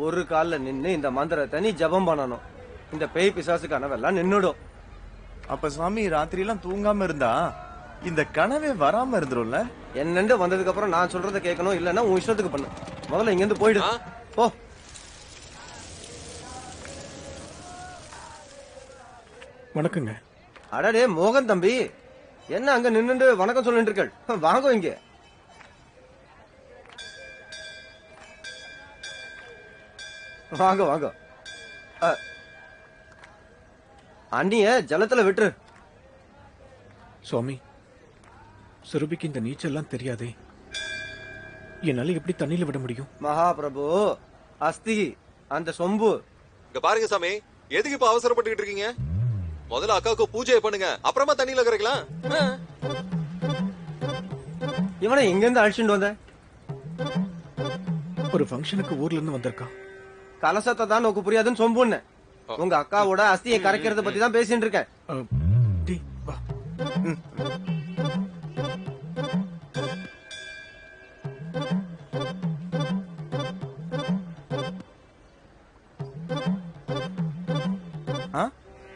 ஒரு கால்ல நின்னு இந்த மந்திரத்தை நீ ஜபம் பண்ணணும். இந்த பேய் பிசாசு கனவெல்லாம் நின்னுடும். அப்ப சாமி ராத்திரி எல்லாம் தூங்காம இருந்தா இந்த கனவே வராம இருந்துரும்ல? என்னண்டு வந்ததுக்கு அப்புறம் நான் சொல்றதை கேட்கணும், இல்லன்னா உன் இஷ்டத்துக்கு பண்ணு. முதல்ல இங்க இருந்து போயிடு. போ. வணக்கங்க. அடடே மோகன் தம்பி, என்ன அங்க நின்னுட்டு வணக்கம் சொல்லிட்டு இருக்கள்? வாங்க இங்க. வாங்க வாங்க. அண்ணிய ஜலத்துல விட்டுரு. சுவாமி, சுரபிக்கு இந்த நீச்சல்லாம் தெரியாதே, என்னால எப்படி தண்ணியில விட முடியும்? மகாபிரபு, அஸ்தி அந்த சொம்பு. இங்க பாருங்க சாமி, எதுக்கு இப்ப அவசரப்பட்டுக்கிட்டு இருக்கீங்க? முதல்ல அக்காவுக்கு பூஜை பண்ணுங்க, அப்புறமா தண்ணியில கரைக்கலாம். இவனை எங்க இருந்து அழிச்சுட்டு வந்த? ஒரு ஃபங்க்ஷனுக்கு ஊர்ல இருந்து வந்திருக்கான். கலசத்தை தான் நோக்கு புரியாதுன்னு சொம்புன்னு. உங்க அக்காவோட அஸ்தியை கரைக்கிறத பத்தி தான் பேசிட்டு இருக்கேன். டேய், வா.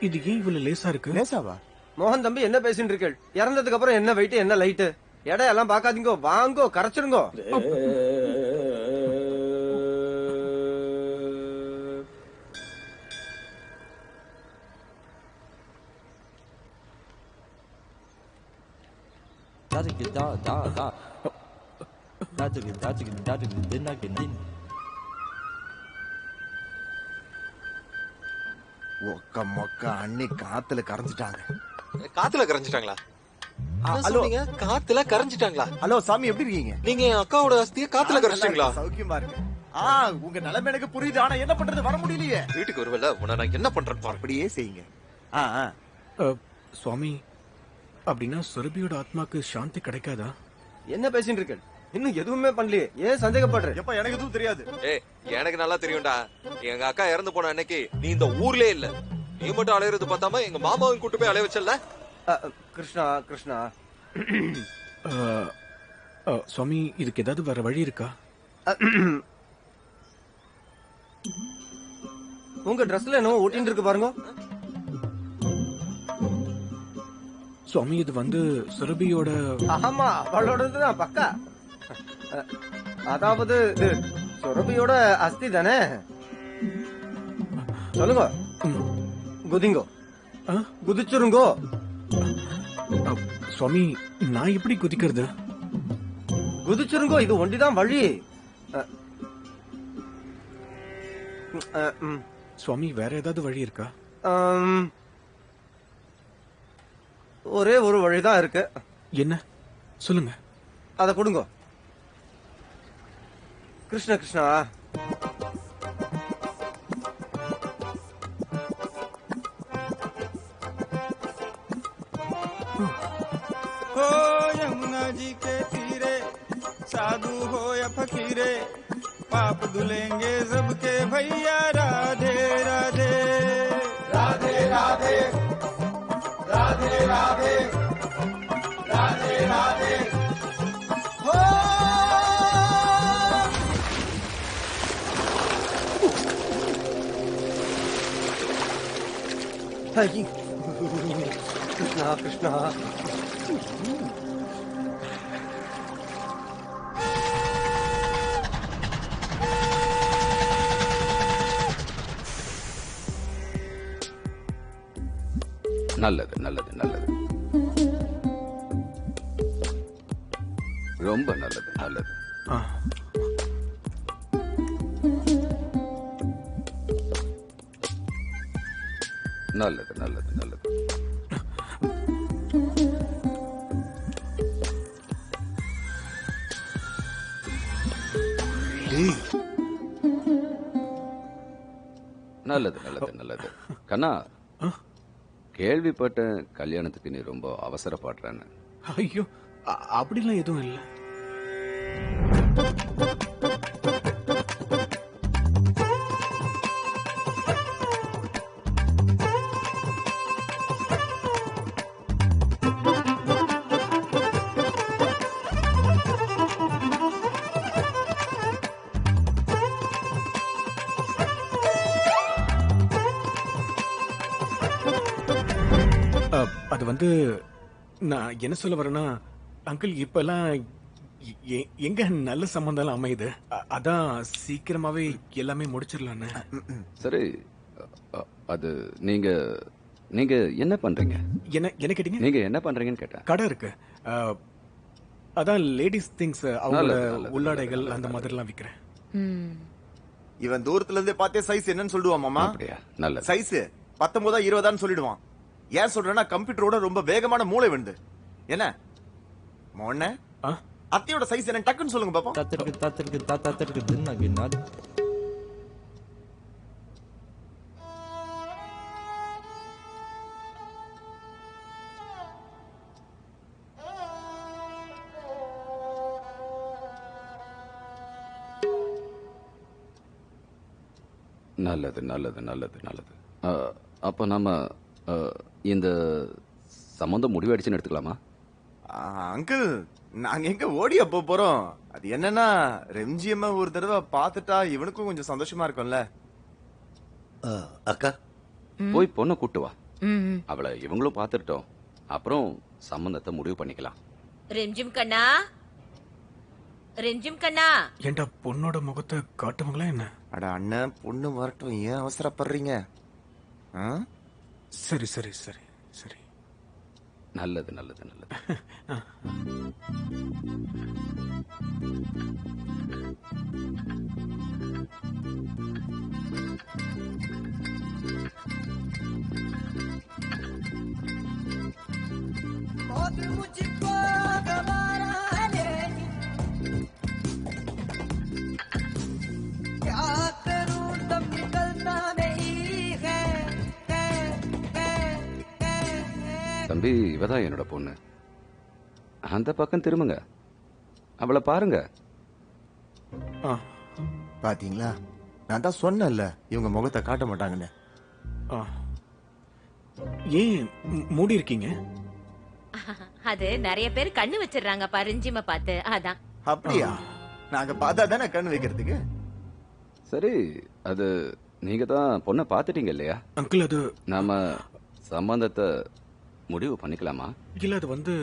இது ஏன் இவ்வளவு லேசா இருக்கு? லேசாவா? மோகன் தம்பி என்ன பேசிட்டு இருக்கீள்? இறந்ததுக்கு அப்புறம் என்ன வெயிட் என்ன லைட் எடையெல்லாம் பாக்காதீங்க, வாங்கோ கரைச்சிருங்கோ. ஒக்க மொக்க அண்ணி காத்துல கரைஞ்சிட்டாங்க. காத்துல கரைஞ்சிட்டாங்களா? ஹலோ, காத்துல கரைஞ்சிட்டாங்களா? ஹலோ சாமி, எப்படி இருக்கீங்க? நீங்க என் அக்காவோட அஸ்திய காத்துல கரைச்சிட்டீங்களா? சௌக்கியமா இருக்கு. உங்க நிலைமை எனக்கு புரியுது, ஆனா என்ன பண்றது, வர முடியலையே. வீட்டுக்கு ஒருவேளை உன்னை நான் என்ன பண்றேன் பாரு. அப்படியே செய்யுங்க. சுவாமி, அப்படின்னா சுரபியோட ஆத்மாக்கு சாந்தி கிடைக்காதா? என்ன பேசிட்டு இருக்கீள்? இன்னும் எதுவுமே பண்ணலையே, ஏன் சந்தேகப்படுற? எப்ப எனக்கு எதுவும் தெரியாது. எனக்கு நல்லா தெரியும்டா. எங்க அக்கா இறந்து போன அன்னைக்கு நீ இந்த ஊர்லயே இல்ல. நீ மட்டும் அலையிறது பார்த்தாம எங்க மாமாவையும் கூட்டு போய் அலைய வச்சல. கிருஷ்ணா கிருஷ்ணா, சுவாமி, இதுக்கு ஏதாவது வேற வழி இருக்கா? உங்க ட்ரெஸ்ல என்னவோ ஒட்டின்னு இருக்கு பாருங்க. சுவாமி, இது வந்து சுரபியோட. ஆமா, அவளோடதுதான் பக்கா. அதாவது சுரபியோட அஸ்தி தானே. சொல்லுங்க, குதிங்கோ, குதிச்சுருங்கோ. சுவாமி, நான் எப்படி குதிக்கிறது? குதிச்சுருங்கோ, இது ஒண்டிதான் வழி. சுவாமி, வேற ஏதாவது வழி இருக்கா? ஒரே ஒரு வழிதான் இருக்கு. என்ன சொல்லுங்க. அத கொடுங்க. கிருஷ்ண கிருஷ்ணா, हो यमुना जी के तीरे, साधु हो या फकीरे, पाप धुलेंगे सबके भैया। राधे राधे राधे राधे राधे राधे राधे राधे। हो கிருஷ்ணா கிருஷ்ணா. நல்லது நல்லது நல்லது, ரொம்ப நல்லது நல்லது. நல்லது நல்லது நல்லது. நல்லது நல்லது நல்லது. கண்ணா, கேள்விப்பட்ட கல்யாணத்துக்கு நீ ரொம்ப அவசரப்படுறன்னு. ஐயோ, அப்படிலாம் எதுவும் இல்லை. அது வந்து நான் என்ன சொல்ல வரேன்னா அங்கிள் இப்பெல்லாம் எங்க நல்ல சம்பந்தம் அமையுது. அதான் சீக்கிரமாவே எல்லாமே முடிச்சிடலான்னு. சரி, அது நீங்க நீங்க என்ன பண்றீங்க? என்ன கேட்டீங்க? நீங்க என்ன பண்றீங்கன்னு கேட்டேன். கடை இருக்கு. அதான் லேடிஸ் திங்ஸ், அவங்களோட நல்லது, நல்லது, உள்ளாடைகள் நல்லது, அந்த நல்லது. மாதிரிலாம் விக்கிறேன். இவன் தூரத்துல இருந்தே பார்த்தே சைஸ் என்னன்னு சொல்லிடுவான் மாமா. அப்படியா? நல்லது. சைஸ் 19 20 சொல்லிடுவான். ஏன் சொல்றேன்னா கம்ப்யூட்டரோட ரொம்ப வேகமான மூளை வந்து என்ன மோன ஆ? அத்தையோட சைஸ் என்ன டக்குன்னு சொல்லுங்க பாப்போம். தாத்திருக்கு தின்னா கின்னா நல்லது நல்லது நல்லது நல்லது. அப்ப நம்ம இந்த சம்பந்தம் முடிவடிச்சுன்னு எடுத்துக்கலாமா? அங்கிள் நாங்க எங்க ஓடியா போறோம்? அது என்னன்னா ரெம்ஜியம்மா ஒரு தடவை பார்த்துட்டா இவனுக்கும் கொஞ்சம் சந்தோஷமா இருக்கும்ல. அக்கா போய் பொண்ணை கூட்டு வா. அவளை இவங்களும் பார்த்துட்டோம், அப்புறம் சம்பந்தத்தை முடிவு பண்ணிக்கலாம். ரெம்ஜிம் கண்ணா, ரெம்ஜிம் கண்ணா. ஏன்டா பொண்ணோட முகத்தை காட்டுவாங்களா என்ன? அட அண்ணன் பொண்ணு வரட்டும், ஏன் அவசரப்படுறீங்க? ஆ? சரி சரி சரி சரி. நல்லது நல்லது நல்லது. தம்பி, இவதான் என்னோட பொண்ணு. அந்த பக்கம் திரும்புங்க, அவளை பாருங்க. ஆ, பாத்தீங்களா, நான் தான் சொன்னேன்ல இவங்க முகத்தை காட்ட மாட்டாங்கன்னு. ஆ. ஏன் மூடி இருக்கீங்க? அது நிறைய பேர் கண்ணு வச்சிடுறாங்கப்பா ரெம்ஜிம பார்த்து, அதான். அப்படியா? நாங்க பார்த்தா தானே கண்ணு வைக்கிறதுக்கு. சரி, அது நீங்க தான் பொண்ணை பார்த்துட்டீங்க இல்லையா? அங்கிள் அது நாம சம்பந்தத்தை முடிவு பண்ணிக்கலாமா? இல்ல அது வந்து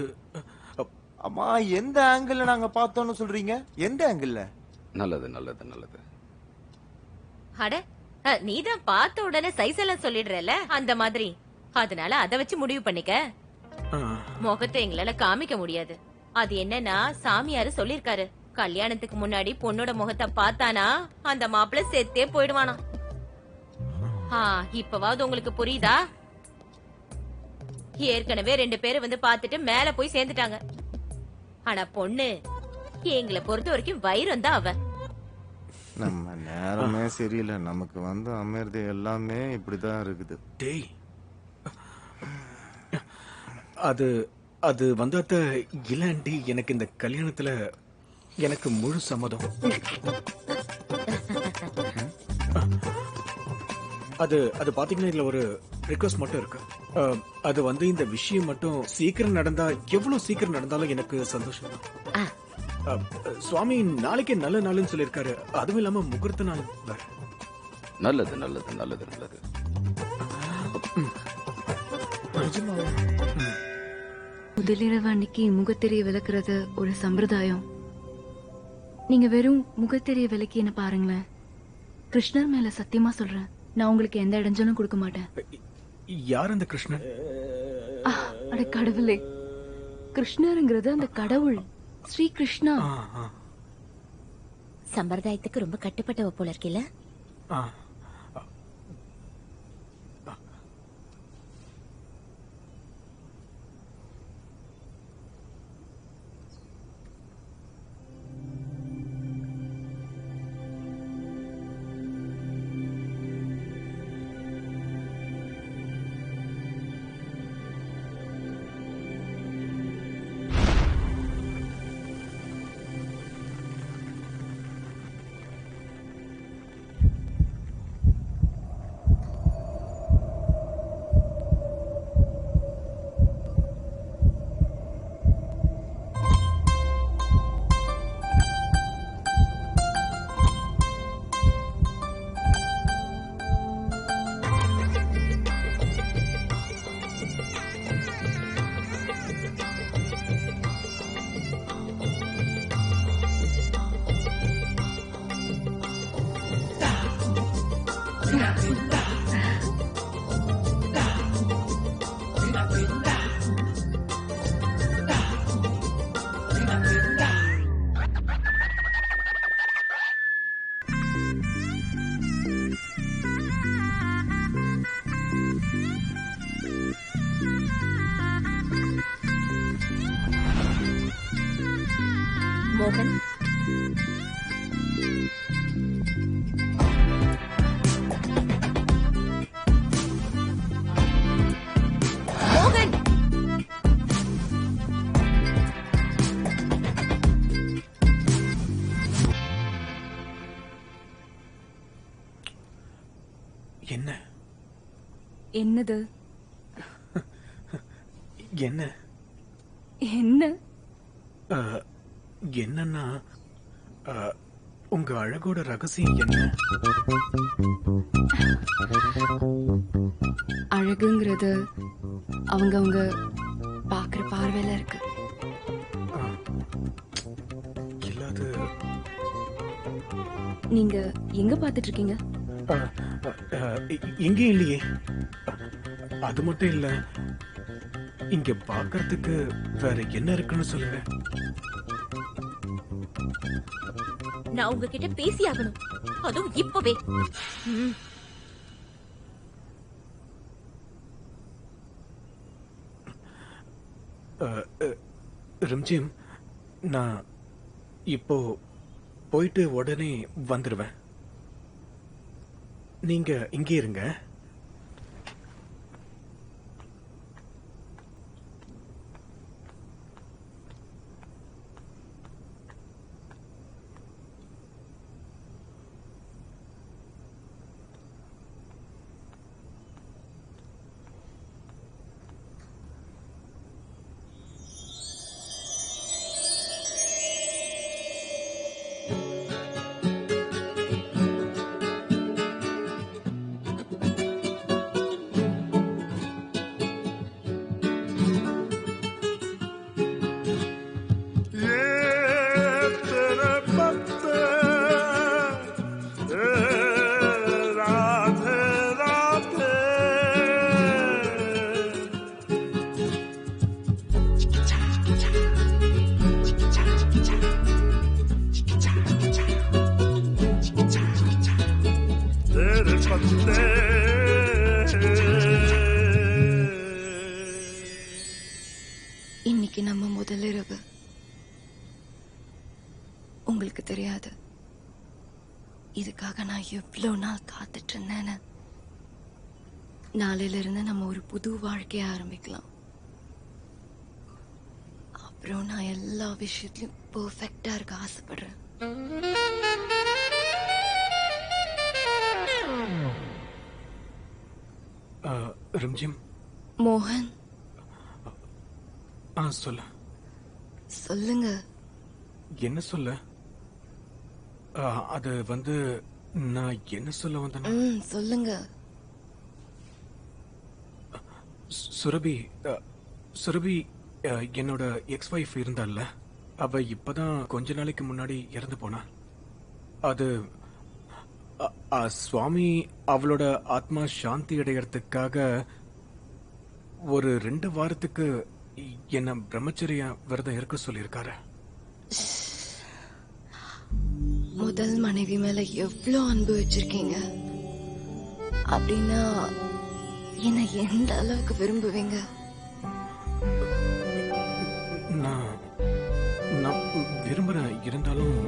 அம்மா, எந்த ஆங்கிள் நாங்க பார்த்தோம்னு சொல்றீங்க? எந்த ஆங்கிள்? நல்லது நல்லது நல்லது. அட, நீதான் பார்த்த உடனே சைஸ் எல்லாம் சொல்லிடுறல, அந்த மாதிரி. அதனால அத வச்சு முடிவு பண்ணிக்க. முகத்தை எங்களால காமிக்க முடியாது. அது என்னன்னா, சாமியாரு சொல்லிருக்காரு, கல்யாணத்துக்கு முன்னாடி பொண்ணோட முகத்தை பார்த்தானா அந்த மாப்பிள்ள செத்தே போயிடுவானா. இப்பவாவது உங்களுக்கு புரியுதா? ஏற்கனவே 2 பேரு வந்து பார்த்துட்டு மேல போய் சேர்ந்துட்டாங்க. ஆனா பொண்ணு எங்களை பொறுத்த வரைக்கும் வைரம் தான் அவ. நம்ம நேரமே சரியில்லை, நமக்கு வந்து அமைறது எல்லாமே இப்படிதான் இருக்குது. டேய், அது அது வந்தாத்த இல்லாண்டி எனக்கு இந்த கல்யாணத்துல எனக்கு முழு சம்மதம். அது அது பாத்தீங்கன்னா இதுல ஒரு ரிக்வெஸ்ட் மட்டும் இருக்கு. அது வந்து இந்த விஷயம் மட்டும் சீக்கிரம் நடந்தா, எவ்வளவு சீக்கிரம் நடந்தாலும் எனக்கு சந்தோஷம் தான். சுவாமி நாளைக்கே நல்ல நாள்னு சொல்லிருக்காரு. அதுவும் இல்லாம முகூர்த்த நாள் வேற. நல்லது நல்லது நல்லது நல்லது. முதலிரவு அன்னைக்கு முகத்திரைய விளக்குறது ஒரு சம்பிரதாயம். நீங்க வெறும் முகத்திரைய விளக்கி என்ன பாருங்களேன். கிருஷ்ணர் மேல சத்தியமா சொல்றேன், நான் உங்களுக்கு எந்த இடைஞ்சலும் கொடுக்க மாட்டேன். யார் அந்த கிருஷ்ணன்? அட கடவுளே, கிருஷ்ணருங்கிறது அந்த கடவுள், ஸ்ரீ கிருஷ்ணா. சம்பிரதாயத்துக்கு ரொம்ப கட்டுப்பட்டவ போல இருக்கல. மோகன், மோகன், என்ன என்னது? என்ன என்ன? என்னன்னா உங்க அழகோட ரகசியம் என்ன? அழகுங்கிறது அவங்க பாக்குற பார்வையில இருக்கு. இல்லாது நீங்க எங்க பாத்துட்டு இருக்கீங்க? எங்கேயும் இல்லையே. அது மட்டும் இல்ல, இங்க பாக்குறதுக்கு வேற என்ன இருக்குன்னு சொல்லுங்க. நான் உங்ககிட்ட பேசி ஆகணும், அதுவும் இப்பவே. ம். ரிம்ஜிம், நான் இப்போ போயிட்டு உடனே வந்துடுவேன். நீங்க இங்கே இருங்க. இன்னைக்கு நம்ம முதல் இரவு. உங்களுக்கு தெரியாது இதுக்காக நான் எவ்வளவு நாள் காத்துட்டு இருந்தேன்னு. நாளையில இருந்து நம்ம ஒரு புது வாழ்க்கைய ஆரம்பிக்கலாம். அப்புறம் நான் எல்லா விஷயத்திலும் பெர்ஃபெக்ட்டா இருக்க ஆசைப்படுறேன். ரிம்ஜிம். மோகன், சொல்ல. சொல்லுங்க. என்ன சொல்ல? அது வந்து நான் என்ன சொல்ல வந்தேன்னா, சொல்லுங்க. சுரபி சுரபி என்னோட எக்ஸ் வைஃப் இருந்தால, அவ இப்பதான் கொஞ்ச நாளைக்கு முன்னாடி இறந்து போனா. அது சுவாமி அவளோட ஆத்மா சாந்தி அடையறதுக்காக ஒரு 2 வாரத்துக்கு என்ன பிரம்மச்சரிய விரதம் இருக்க சொல்லியிருக்காரு. முதல் மனைவி மேல எவ்வளவு அன்பு வச்சிருக்கீங்க அப்படின்னா என்ன எந்த அளவுக்கு விரும்புவீங்க? நான் விரும்புறேன். இருந்தாலும்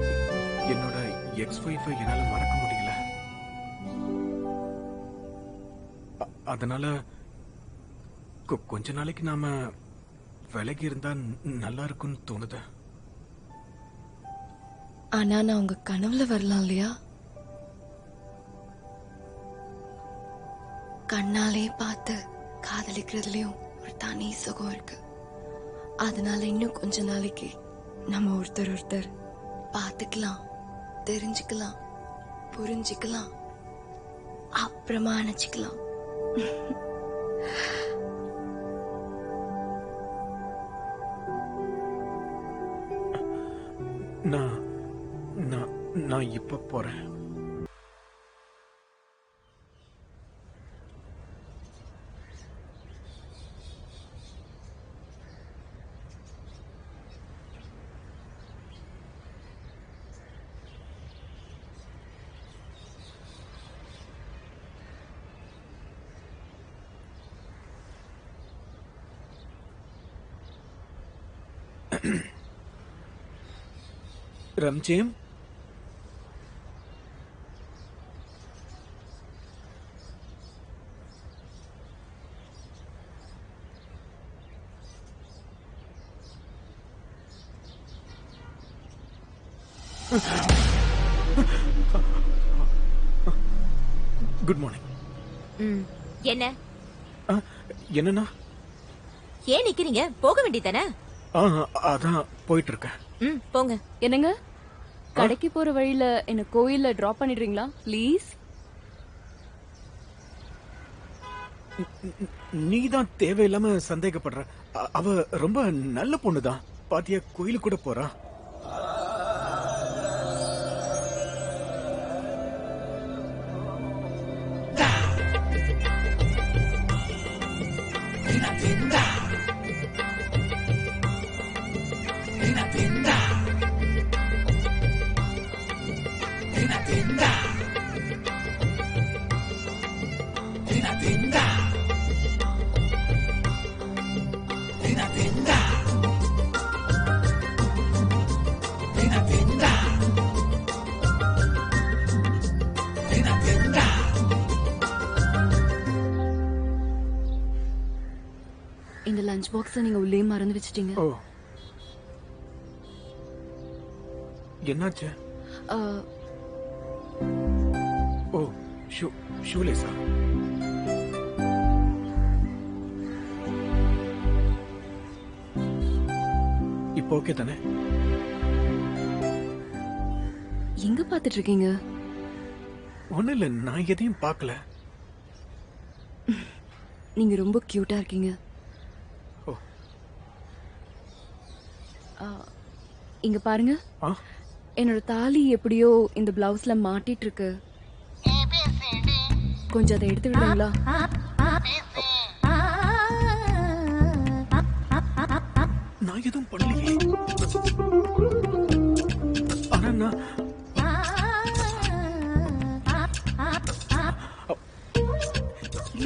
என்னோட எக்ஸ் வைஃபை என்னால மறக்க முடியல. அதனால கொஞ்ச நாளைக்கு நாம விலகி இருந்தா நல்லா இருக்கும்னு தோணுது. ஆனா நான் உங்க கனவுல வரலாம் இல்லையா? கண்ணாலே பார்த்து காதலிக்கிறதுலயும் ஒரு தனி சுகம் இருக்கு. அதனால இன்னும் கொஞ்ச நாளைக்கு நம்ம ஒருத்தர் பார்த்துக்கலாம், தெரிஞ்சுக்கலாம், புரிஞ்சுக்கலாம், அப்புறமா நினைச்சுக்கலாம். நான் இப்ப போறேன். ரம்ஜிம், குட் மார்னிங். என்ன என்னன்னா? ஏன் நிக்கிறீங்க? போக வேண்டியதானே? அதான் போயிட்டு இருக்கேன். போங்க. என்னங்க, கடைக்கு போற வழியில என்ன கோயில்ல டிராப் பண்ணிடுறீங்களா ப்ளீஸ்? நீ தான் தேவையில்லாம சந்தேகப்படுற. அவ ரொம்ப நல்ல பொண்ணுதான். பாத்தியா, கோயிலுக்கு கூட போறா. இந்த லஞ்ச் பாக்ஸ நீங்க உள்ளே மறந்து வச்சிட்டீங்க. ஓ, என்னாச்சு? ஓ, ஷூலேஸா? இப்போ ஓகே தானே? எங்க பாத்துட்டு இருக்கீங்க? ஒண்ணு இல்ல, நான் எதையும் பார்க்கல. நீங்க ரொம்ப கியூட்டா இருக்கீங்க. ஓ. இங்க பாருங்க, என்னோட தாலி எப்படியோ இந்த பிளவுஸ்ல மாட்டிட்டு இருக்கு. கொஞ்சம் அதை எடுத்து விடுறீங்களா? நான் எதுவும் பண்ணலையே. ஆனா நான்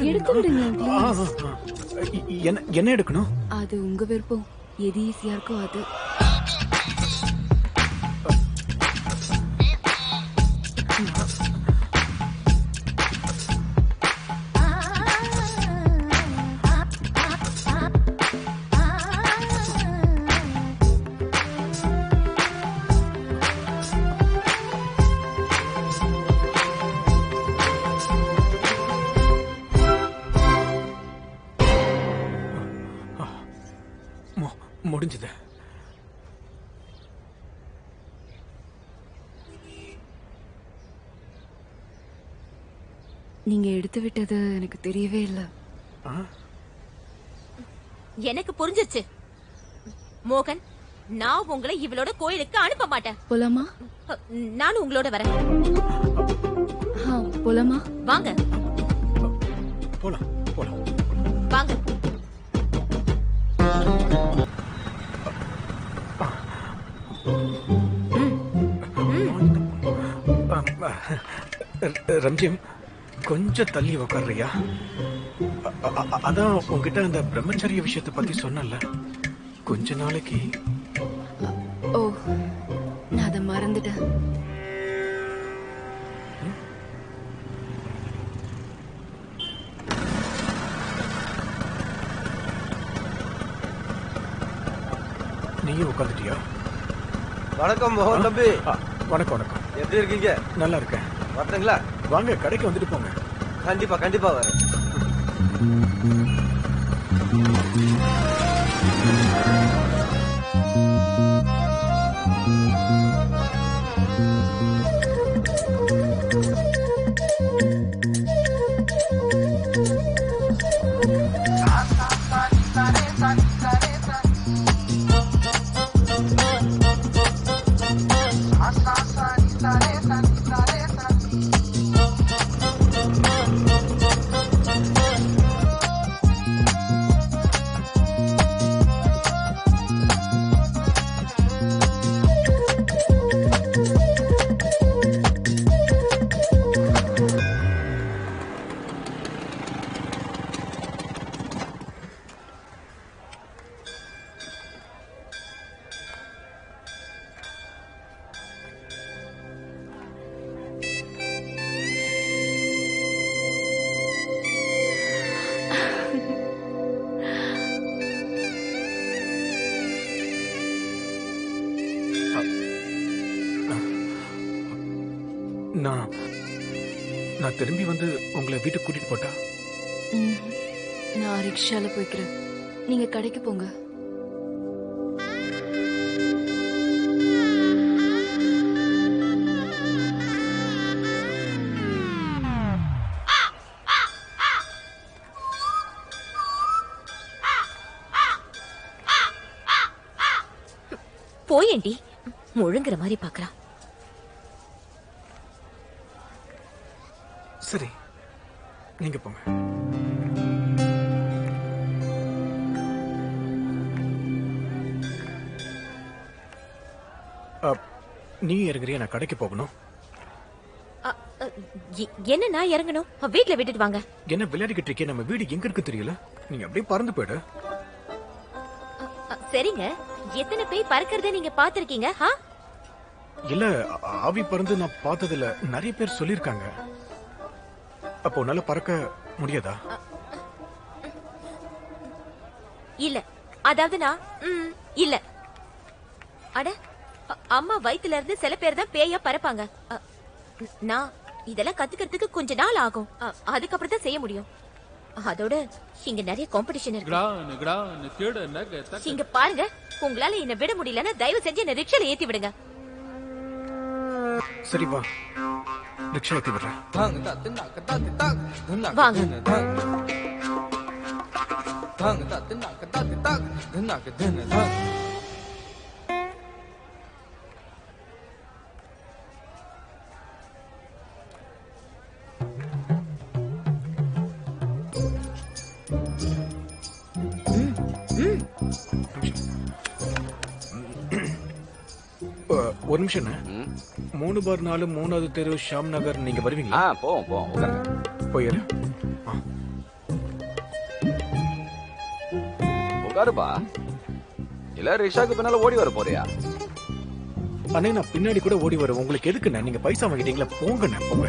எடுத்து விடுங்க please. என்ன எடுக்கணும்? அது உங்க விருப்பம். எது ஈஸியா இருக்கோ அது. முடிஞ்சது. நீங்க எடுத்து விட்டது எனக்கு தெரியவே இல்ல. எனக்கு புரிஞ்சிருச்சு மோகன். நான் உங்களை இவளோட கோயிலுக்கு அனுப்ப மாட்டேன். போலாமா? நானும் உங்களோட வரேன். போலாமா? வாங்க போலாம். போலாம் வாங்க. ரம்ஜிம், கொஞ்சம் தள்ளி உக்காரியா? அதான் உங்ககிட்ட அந்த பிரம்மச்சரிய விஷயத்தை பத்தி சொன்னல, கொஞ்ச நாளைக்கு. ஓ, நான் அதை மறந்துட்டேன். நீயும் உட்காந்துட்டியா? வணக்கம் மோகன் தம்பி. வணக்கம். வணக்கம். எப்படி இருக்கீங்க? நல்லா இருக்கேன். வரட்டுங்களா? வாங்க, கடைக்கு வந்துட்டு போங்க. கண்டிப்பா கண்டிப்பா வரேன். நான் திரும்பி வந்து உங்களை வீட்டுக்கு கூட்டிட்டு போட்டா? நான் ரிக்ஷால போய்க்கிறேன், நீங்க கடைக்கு போங்க. போயேண்டி, முழுங்குற மாதிரி பாக்குறான். சரி, நீங்க போங்க. நீ இறங்குறியா? நான் கடைக்கு போகணும். என்ன நான் இறங்கணும்? வீட்டுல விட்டுட்டு வாங்க. என்ன விளையாடிக்கிட்டு இருக்கே? நம்ம வீடு எங்க இருக்கு தெரியல. நீங்க அப்படியே பறந்து போயிடு. சரிங்க, எத்தனை பேய் பறக்கிறத நீங்க பாத்திருக்கீங்க? இல்ல, ஆவி பறந்து நான் பார்த்ததில்ல. நிறைய பேர் சொல்லிருக்காங்க. அப்போ உன்னால பறக்க முடியாதா? இல்ல, அதாவது நான் இல்ல. அட, அம்மா வயித்துல இருந்து சில பேர் தான் பேயா பறப்பாங்க. நான் இதெல்லாம் கத்துக்கிறதுக்கு கொஞ்ச நாள் ஆகும். அதுக்கப்புறம் தான் செய்ய முடியும். அதோட இங்க நிறைய காம்படிஷன் இருக்கு. இங்க பாருங்க, உங்களால என்ன விட முடியலன்னா தயவு செஞ்சு என்ன ரிக்ஷால ஏத்தி விடுங்க. சரி வா, ரிக்ஷா ஏத்தி விடுறேன். வாங்க. ஒரு நிமிஷம். 3/4 3வது தெரு ஷாம் நகர். நீங்க வருவீங்களா? போவோம். போயிரு. உட்காருப்பா. இல்ல ரிக்ஷாக்கு பின்னால ஓடி வர போறியா? அண்ணே, நான் பின்னாடி கூட ஓடி வரும். உங்களுக்கு எதுக்குண்ணே? நீங்க பைசா வாங்கிட்டீங்களா? போங்கண்ணே, போங்க.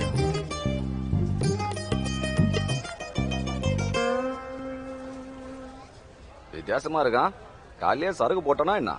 வித்தியாசமா இருக்கான். காலையே சரக்கு போட்டனா என்ன?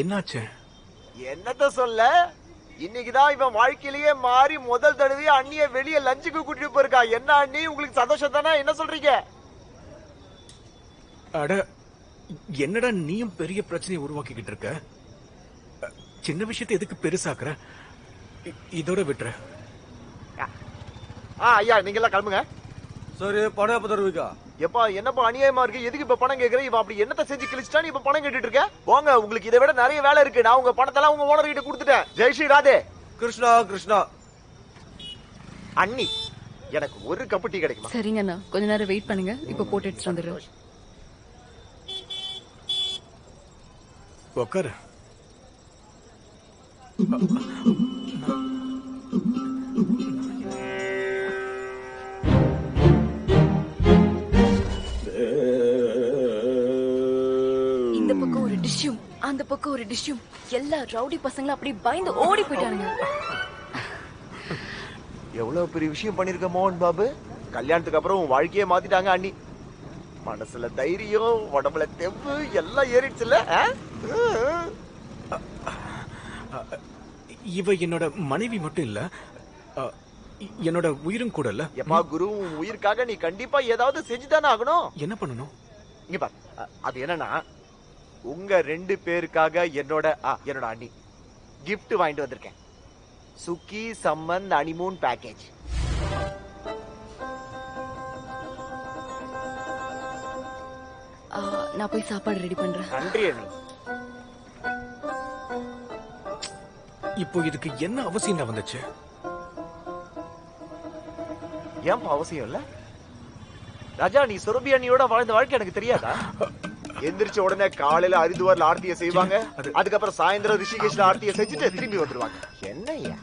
என்னாச்சு? என்னத்த சொல்ல, இன்னைக்குதான் இவன் வாழ்க்கையிலேயே மாறி முதல் தடவையா அண்ணிய வெளியே லஞ்சுக்கு கூட்டிட்டு போயிருக்கா. என்ன அண்ணி, உங்களுக்கு சந்தோஷம் தானே? என்ன சொல்றீங்க? அட, என்னடா நீயும் பெரிய பிரச்சனையை உருவாக்கிக்கிட்டு இருக்க? சின்ன விஷயத்தை எதுக்கு பெருசாக்குற? இதோட விட்டுற. ஐயா, நீங்க எல்லாம் கிளம்புங்க. சரி, பணம் எப்ப தருவீங்க? எப்பா, என்னப்பா அநியாயமா இருக்கு? எதுக்கு இப்ப பணம் கேக்குற? இவன் அப்படி என்னத்த செஞ்சு கிழிச்சிட்டா நீ இப்ப பணம் கேட்டுட்டு இருக்க? போங்க, உங்களுக்கு இதை விட நிறைய வேலை இருக்கு. நான் உங்க பணத்தெல்லாம் உங்க ஓனர் கிட்ட கொடுத்துட்டேன். ஜெய் ஸ்ரீ ராதே. கிருஷ்ணா கிருஷ்ணா. அண்ணி, எனக்கு ஒரு கப்பு டீ கிடைக்குமா? சரிங்கண்ணா, கொஞ்ச நேரம் வெயிட் பண்ணுங்க. இப்ப போட்டு எடுத்துட்டு வந்துடுறேன். உக்காரு. இந்த பக்கம் ஒரு டிஷ்யூம், அந்த பக்கம் ஒரு டிஷ்யூம். எல்லா ரவுடி பசங்களும் அப்படி பயந்து ஓடி போயிட்டாங்க. எவ்வளவு பெரிய விஷயம் பண்ணிருக்க மோகன் பாபு. கல்யாணத்துக்கு அப்புறம் உன் வாழ்க்கையே மாத்திட்டாங்க அண்ணி. மனசுல தைரியம், உடம்புல தெம்பு எல்லாம் ஏறிடுச்சுல. இவ என்னோட மனைவி மட்டும் இல்ல, என்னோட உயிரும் கூட இல்ல. எப்பா குரு, உன் உயிருக்காக நீ கண்டிப்பா ஏதாவது செஞ்சுதானே ஆகணும். என்ன பண்ணணும்? இங்க பாரு, அது என்னன்னா உங்க 2 பேருக்காக என்னோட அண்ணி gift வாங்கிட்டு வந்திருக்கேன். சுக்கி சம்மந்த் ஹனிமூன் பேக்கேஜ். நான் போய் சாப்பாடு ரெடி பண்றேன். நன்றி அண்ணி. இப்போ இதுக்கு என்ன அவசியம் வந்துச்சு? ஏன் அவசியம் இல்ல ராஜா? நீ சுரபி அண்ணியோட வாழ்ந்த வாழ்க்கை எனக்கு தெரியாதா? எந்திரிச்ச உடனே காலையில ஹரித்வார்ல ஆர்த்தியை செய்வாங்க, அதுக்கப்புறம் சாயந்தரம் ரிஷிகேஷ்ல ஆர்த்தியை செஞ்சுட்டு திரும்பி வந்துருவாங்க. என்னய்யா,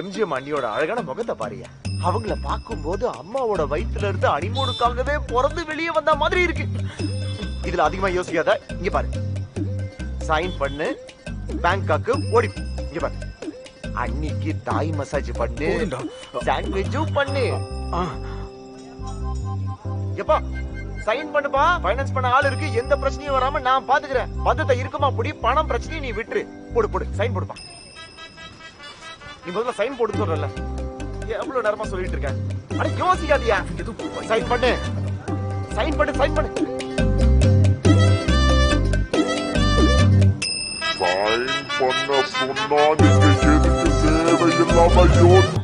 எம்ஜிஎம் அண்ணியோட அழகான முகத்தை பாரியா. அவங்கள பார்க்கும்போது அம்மாவோட வயிற்றுல இருந்து அனிமூனுக்காகவே பிறந்து வெளியே வந்த மாதிரி இருக்கு. இதுல அதிகமா யோசிக்காத. இங்க பாரு, சைன் பண்ணு, பேங்காக்கு ஓடி. இங்க பாரு, அன்னிக்கு தாய் மசாஜ் பண்ணு, சாண்ட்விச்சும் பண்ணு. எப்பா சைன் பண்ணுப்பா. ஃபைனான்ஸ் பண்ண ஆள் இருக்கு, எந்த பிரச்சனையும் வராம நான் பாத்துக்கிறேன். பந்தத்தை இருக்குமா புடி, பணம் பிரச்சனையை நீ விட்டுரு. போடு போடு, சைன் போடுப்பா. நீ முதல்ல சைன் போடு சொல்றல. எவ்வளவு நேரமா சொல்லிட்டு இருக்கேன். அட யோசிக்காதியா, சைன் பண்ணு, சைன் பண்ணு, சைன் பண்ணு. சைன் பண்ண சொன்னா நீங்க எதுக்கு தேவையில்லாம யோசி.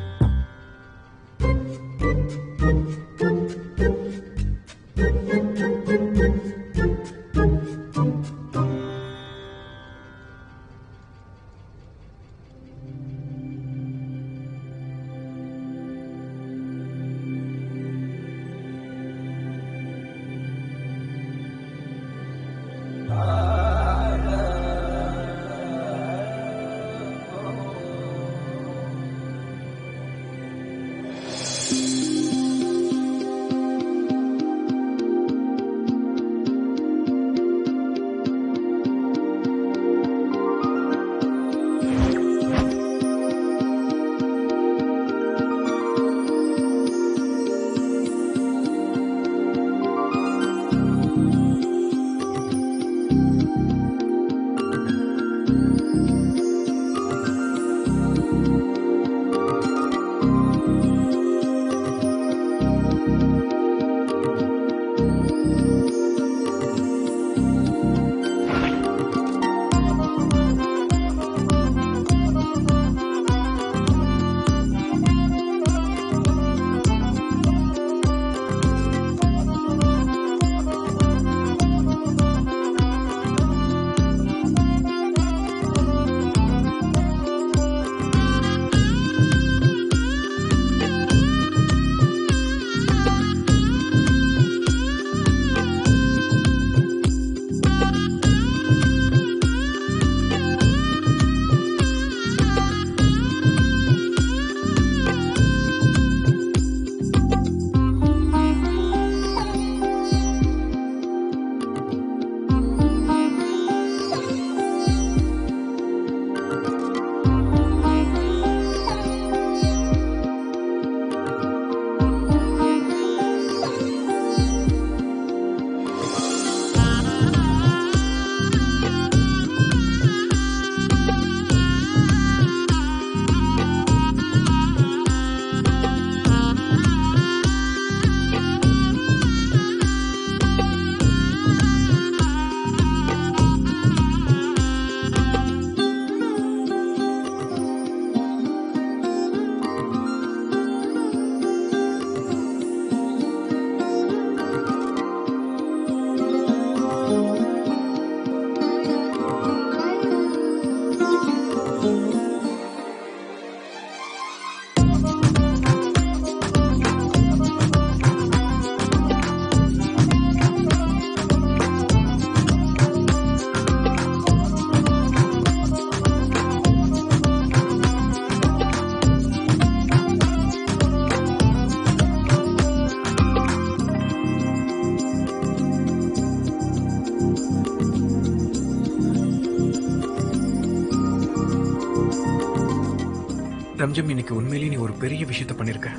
ரம்ஜம், இன்னைக்கு உண்மையிலேயே நீ ஒரு பெரிய விஷயத்த பண்ணிருக்க.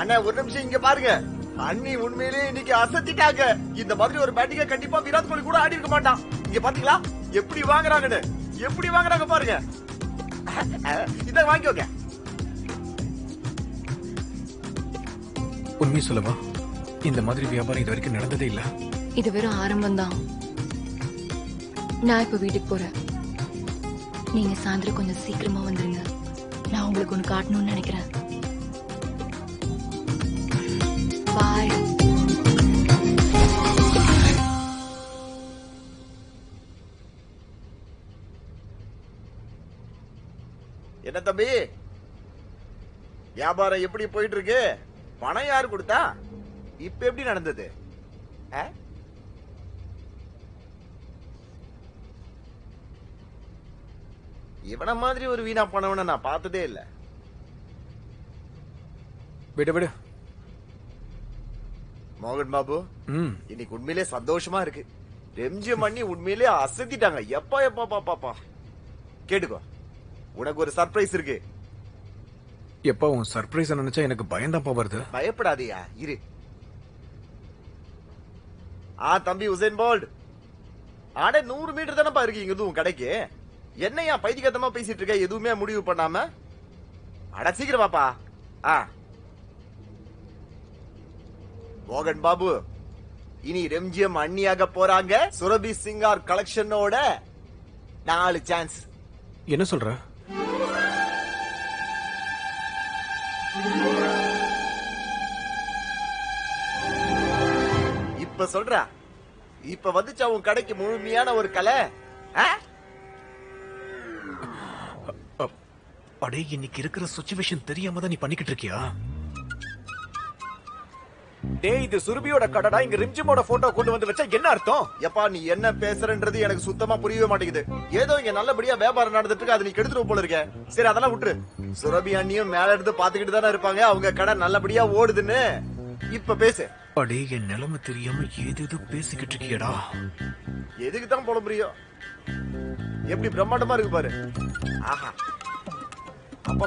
அண்ணா ஒரு நிமிஷம் இங்க பாருங்க. அண்ணி உண்மையிலேயே இன்னைக்கு அசத்திட்டாங்க. இந்த மாதிரி ஒரு பேட்டிங்க கண்டிப்பா விராட் கோலி கூட ஆடி இருக்க மாட்டான். இங்க பாத்தீங்களா எப்படி வாங்குறாங்கன்னு? எப்படி வாங்குறாங்க பாருங்க. இத வாங்கிக்கோங்க. உண்மையை சொல்லவா, இந்த மாதிரி வியாபாரம் இது வரைக்கும் நடந்ததே இல்ல. இது வெறும் ஆரம்பம்தான். நான் இப்ப வீட்டுக்கு போறேன். நீங்க சாயந்தரம் கொஞ்சம் சீக்கிரமா வந்துருங்க. நான் உங்களுக்கு ஒண்ணு காட்டணும்னு நினைக்கிறேன். பாய். என்ன தம்பி, வியாபாரம் எப்படி போயிட்டு இருக்கு? பணம் யாரு கொடுத்தா? இப்ப எப்படி நடந்தது? இவன மாதிரி ஒரு வீணா போனவன நான் பார்த்ததே இல்ல. விடு விடு மோகன் பாபு, இன்னைக்கு உண்மையிலே சந்தோஷமா இருக்கு. எம்ஜிஎம் பண்ணி உண்மையிலே அசத்திட்டாங்க. எப்பா எப்பா பாப்பா கேட்டுக்கோ, உனக்கு ஒரு சர்ப்ரைஸ் இருக்கு. எப்ப உன் சர்ப்ரைஸ் நினைச்சா எனக்கு பயம்தான் வருது. பயப்படாதயா, இரு. தம்பி உசேன் போல்ட், 100 மீட்டர் தானப்பா இருக்கு இங்க உன் கடைக்கு. என்னையா பைத்தியகத்தமா பேசிட்டு இருக்க, எதுவுமே முடிவு பண்ணாம? அட சீக்கிரம் பாப்பா. மோகன் பாபு, இனி எம்ஜிஎம் அண்ணியாக போறாங்க. சுரபி சிங்கார் கலெக்ஷனோட 4 சான்ஸ். என்ன சொல்ற? இப்ப சொல்ற, இப்ப வந்துச்சா உன் கடைக்கு முழுமையான ஒரு கலை? அடே, இன்னைக்கு இருக்கிற சிச்சுவேஷன் தெரியாம தான் நீ பண்ணிக்கிட்டு இருக்கியா? டேய், இது சுரபியோட கடடா. இங்க ரிம்ஜிமோட போட்டோ கொண்டு வந்து வச்சா என்ன அர்த்தம்? எப்பா, நீ என்ன பேசுறன்றது எனக்கு சுத்தமா புரியவே மாட்டேங்குது. ஏதோ இங்க நல்லபடியா வியாபாரம் நடந்துட்டு இருக்கு, அதை நீ கெடுத்துட்டு போல இருக்க. சரி, அதெல்லாம் விட்டுரு. சுரபி அண்ணியும் மேல இருந்து பாத்துக்கிட்டு தானே இருப்பாங்க, அவங்க கடை நல்லபடியா ஓடுதுன்னு. இப்ப பேசு. அடே, என் நிலைமை தெரியாம ஏதேதோ பேசிக்கிட்டு இருக்கியடா. எதுக்கு தான் போட முடியும்? எப்படி பிரம்மாண்டமா இருக்கு பாரு. ஆஹா, அப்பா.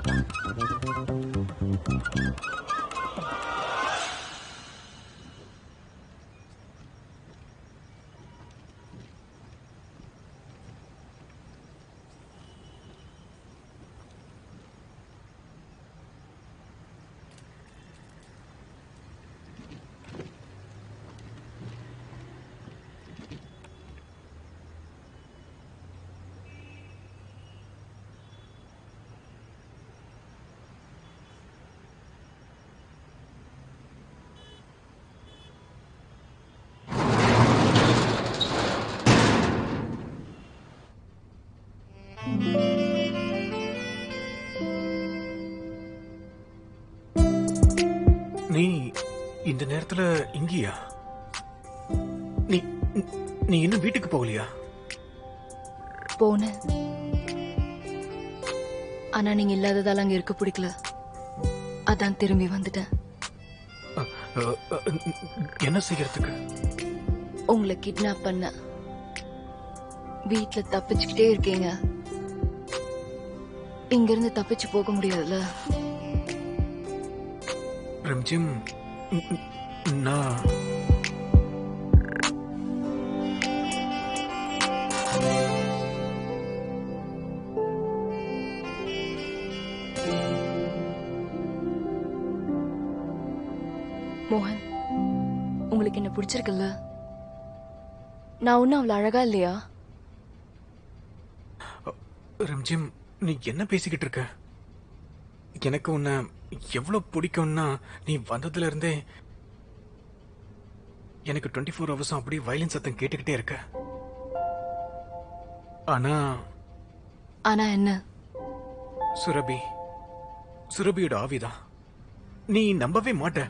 நீ இந்த நேரத்துல இங்கயா? நீ நீ இன்னும் வீட்டுக்கு போகலையா? போனேன். ஆனா நீங்க இல்லாததால அங்க இருக்க பிடிக்கல. அதான் திரும்பி வந்துட்டேன். என்ன செய்யறதுக்கு? உங்களை கிட்னாப் பண்ண. வீட்டுல தப்பிச்சுக்கிட்டே இருக்கீங்க. இங்க இருந்து தப்பிச்சு போக முடியாதுல்ல. ரிம்ஜிம், நான் மோகன், உங்களுக்கு என்ன பிடிச்சிருக்குல்ல? நான் ஒன்னும் அவ்வளவு அழகா இல்லையா? ரிம்ஜிம், நீ என்ன பேசிக்கிட்டு இருக்க? எனக்கு உன்னை எவ்வளவு பிடிக்கும்னா, நீ வந்ததுல இருந்தே எனக்கு 24 ஹவர்ஸும் அப்படியே வயலின் சத்தம் கேட்டுக்கிட்டே இருக்க. ஆனா ஆனா என்ன? சுரபியோட ஆவிதான். நீ நம்பவே மாட்ட.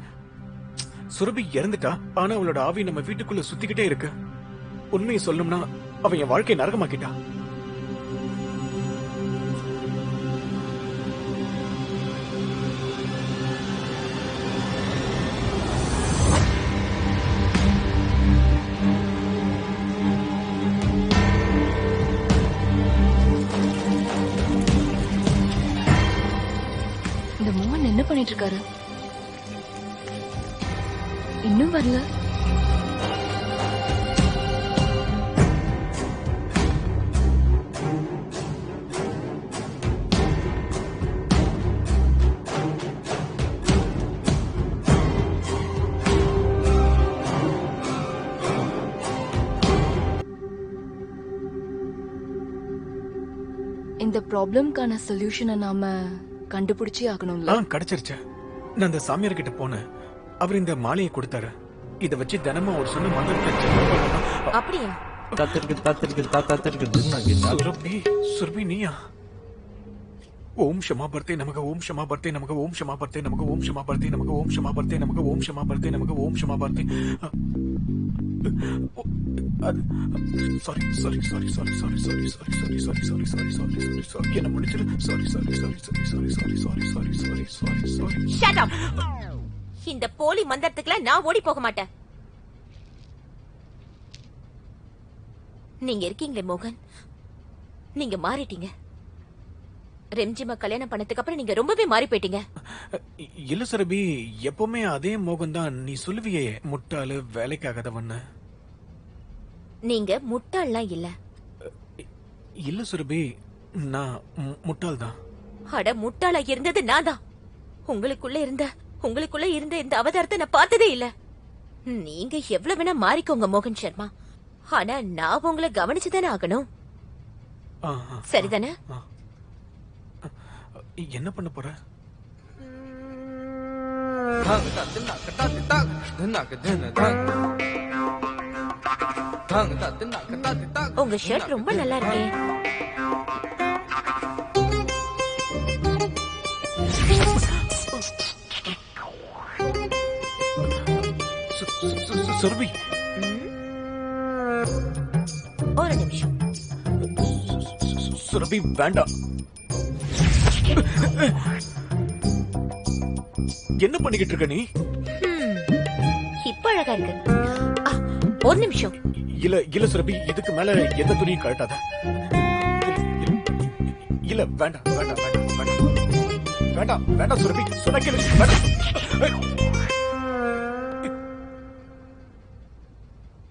சுரபி இறந்துட்டா, ஆனா அவளோட ஆவி நம்ம வீட்டுக்குள்ள சுத்திக்கிட்டே இருக்கு. உண்மையை சொல்லணும்னா அவன் என் வாழ்க்கையை நரகமாக்கிட்டா. இந்த மோகன் என்ன பண்ணிட்டு இருக்காரு? இன்னும் வரல. ப்ராப்ளம்க்கான சொல்யூஷனை நாம கண்டுபிடிச்சே ஆகணும்ல. கிடைச்சிருச்சு. நான் அந்த சாமியார் கிட்ட போனேன். அவர் இந்த மாலையை கொடுத்தாரு. இத வச்சு தினமும் அவர் சொன்ன மந்திரத்தை அப்படியா? சுரபி நீயா? ஓம் ஷமா பர்த்தே நமக, ஓம் ஷமா பர்த்தே நமக, ஓம் ஷமா பர்த்தே நமக, ஓம் ஷமா பர்த்தே நமக, ஓம் ஷமா பர்த்தே நமக, ஓம் ஷமா பர்த்தே நமக, ஓம் ஷமா பர்த்தே. என்ன முடிச்சிரு. Shut up. இந்த போலி மந்திரத்துக்குலாம் நான் ஓடி போக மாட்டேன். நீங்க இருக்கீங்களே மோகன், நீங்க மாறிட்டீங்க. ரெம்ஜிமா கல்யாணம் பண்ணதுக்கு அப்புறம் நீங்க ரொம்பவே மாறி போயிட்டீங்க. இல்ல சுரபி, எப்பவுமே அதே மோகன் தான். நீ சொல்லுவியே முட்டாளு, வேலைக்காகாதவன்னு. நீங்க முட்டாள்லாம் இல்ல. இல்ல சுரபி, நான் முட்டாள் தான். அட, முட்டாளா இருந்தது நான் தான். உங்களுக்குள்ள இருந்த இந்த அவதாரத்தை நான் பார்த்ததே இல்ல. நீங்க எவ்வளவு வேணா மாறிக்கோங்க மோகன் சர்மா, ஆனா நான் உங்களை கவனிச்சுதானே ஆகணும். சரிதானே? என்ன பண்ண போற? உங்க ஷர்ட் ரொம்ப நல்லா இருக்கே. சுரபி, ஒரு நிமிஷம். சுரபி வேண்டாம். என்ன பண்ணிக்கிட்டு இருக்க நீ? இப்ப அழகா இருக்கு. ஒரு நிமிஷம். இல்ல சுரபி, இதுக்கு மேல எந்த துணியும் கழட்டாத. இல்ல வேண்டாம் வேண்டாம் வேண்டாம் வேண்டாம் வேண்டாம் வேண்டாம் சுரபி, சொன்ன கேளு.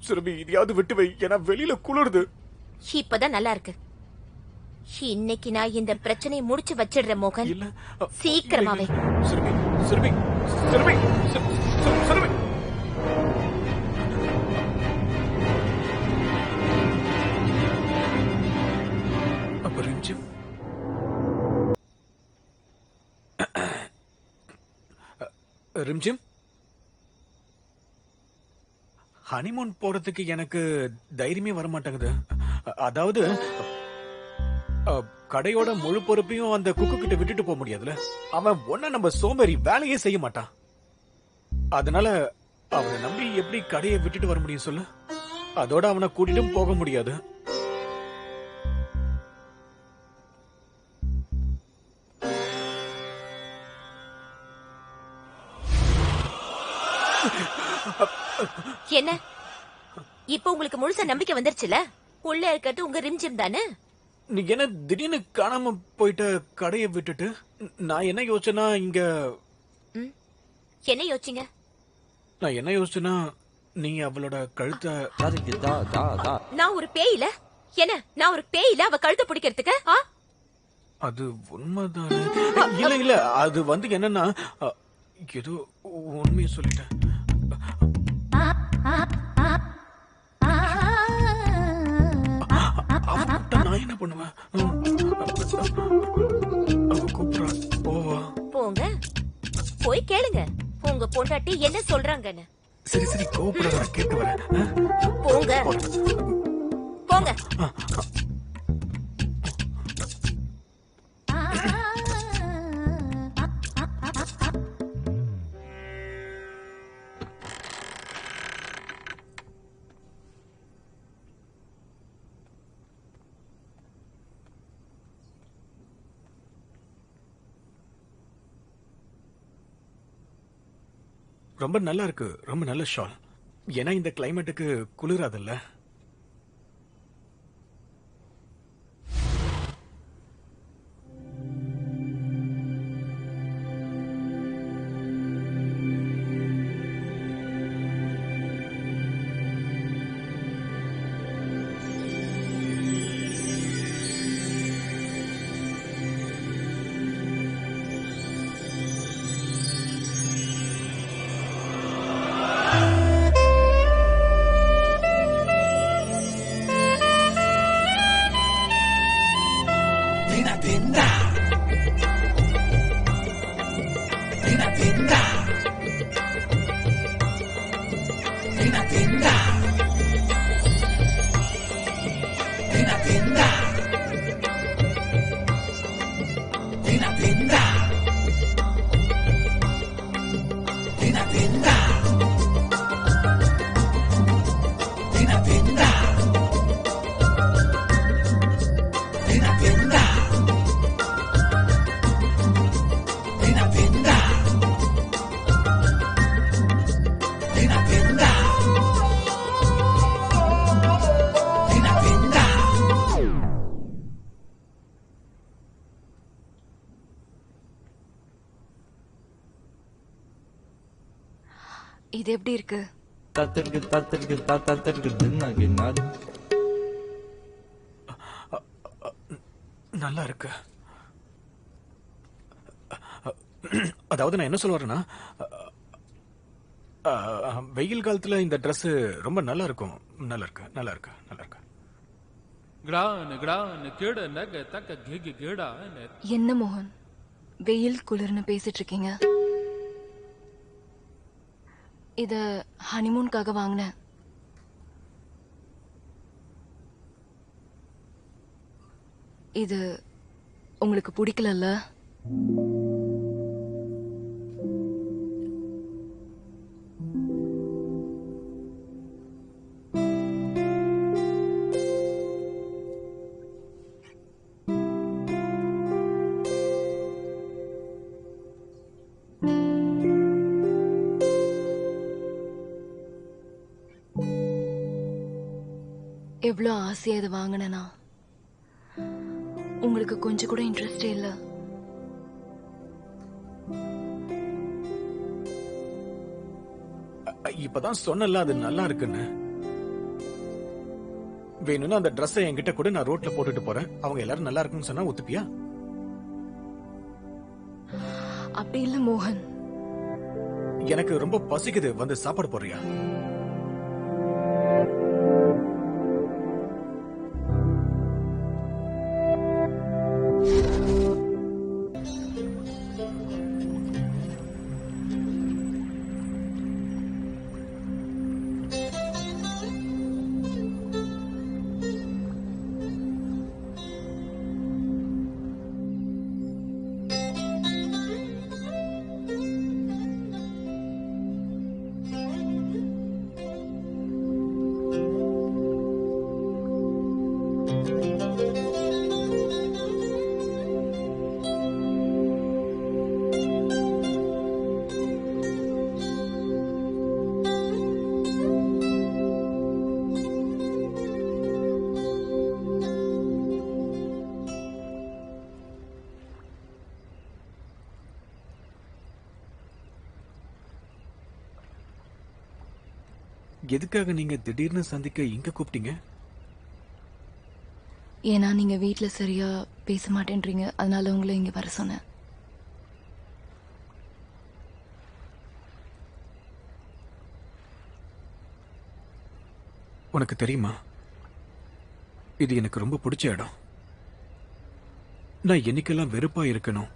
சுரபி, இதையாவது விட்டு வை, ஏன்னா வெளியில குளிருது. இப்பதான் நல்லா இருக்கு. இன்னைக்கு நான் இந்த பிரச்சனையை முடிச்சு வச்சிடுறேன் மோகன். சீக்கிரமாவே. சுரபி சுரபி சுரபி சுரபி. அப்ப ரிம்ஜிம், ரிம்ஜிம், ஹனிமூன் போறதுக்கு எனக்கு தைரியமே வர மாட்டேங்குது. அதாவது கடையோட முழு பொறுப்பையும் அந்த குக்கு கிட்ட விட்டுட்டு போக முடியாதுல. அவன் ஒன்ன நம்ம சோம்பேறி, வேலையே செய்ய மாட்டான். அதனால அவனை நம்பி எப்படி கடையை விட்டுட்டு வர முடியும் சொல்லு? அதோட அவனை கூட்டிட்டும் போக முடியாது. என்ன இப்ப உங்களுக்கு முழுசா நம்பிக்கை வந்துருச்சுல? உள்ள இருக்கிறது உங்க ரிம்ஜிம் தானே? நீ என்ன திடீர்னு காணாம போயிட்ட கடையை விட்டுட்டு? நான் என்ன யோசிச்சேன்னா, இங்க என்ன யோசிச்சீங்க? நான் என்ன யோசிச்சேன்னா, நீ அவளோட கழுத்தை. நான் ஒரு பேயில என்ன? நான் ஒரு பேயில அவ கழுத்தை பிடிக்கிறதுக்கு? அது உண்மைதானே? இல்ல இல்ல, அது வந்து என்னன்னா, ஏதோ உண்மையை சொல்லிட்டேன். நான் என்ன பண்ணுவேன்? போங்க, போய் கேளுங்க உங்க பொண்டாட்டி என்ன சொல்றாங்கன்னு. சரி சரி, கோபப்படாத, கேட்டு வரேன். போங்க போங்க. ரொம்ப நல்லா இருக்கு, ரொம்ப நல்ல ஷால். ஏன்னா இந்த கிளைமேட்டுக்கு குளிராதுல்ல. இது எப்படி இருக்கு? நல்லா இருக்கு. அதாவது நான் என்ன சொல்ல வரேன்னா, வெயில் காலத்துல இந்த Dress ரொம்ப நல்லா இருக்கும். நல்லா இருக்கு, நல்லா இருக்கு, நல்லா இருக்கு. என்ன மோகன், வெயில் குளிர்னு பேசிட்டு இருக்கீங்க? இத ஹனிமூனுக்காக வாங்கினேன். இது உங்களுக்கு பிடிக்கலல்ல? எவ்வளவு ஆசையா இதை வாங்கினா உங்களுக்கு கொஞ்சம் கூட இன்ட்ரெஸ்டே இல்ல. இப்பதான் சொன்னல அது நல்லா இருக்குன்னு. வேணும்னா அந்த Dress என்கிட்ட கூட நான் ரோட்ல போட்டுட்டு போறேன். அவங்க எல்லாரும் நல்லா இருக்குன்னு சொன்னா ஒத்துப்பியா? அப்படி இல்ல மோகன். எனக்கு ரொம்ப பசிக்குது, வந்து சாப்பாடு போறியா? எதுக்காக நீங்க திடீர்னு சந்திக்க இங்க கூப்பிட்டீங்க? ஏன்னா நீங்க வீட்ல சரியா பேச மாட்டேன்றீங்க, அதனால உங்களை இங்க வர சொன்னேன். உனக்கு தெரியுமா, இது எனக்கு ரொம்ப பிடிச்ச இடம். நான் என்னைக்கெல்லாம் வெறுப்பா இருக்கணும்,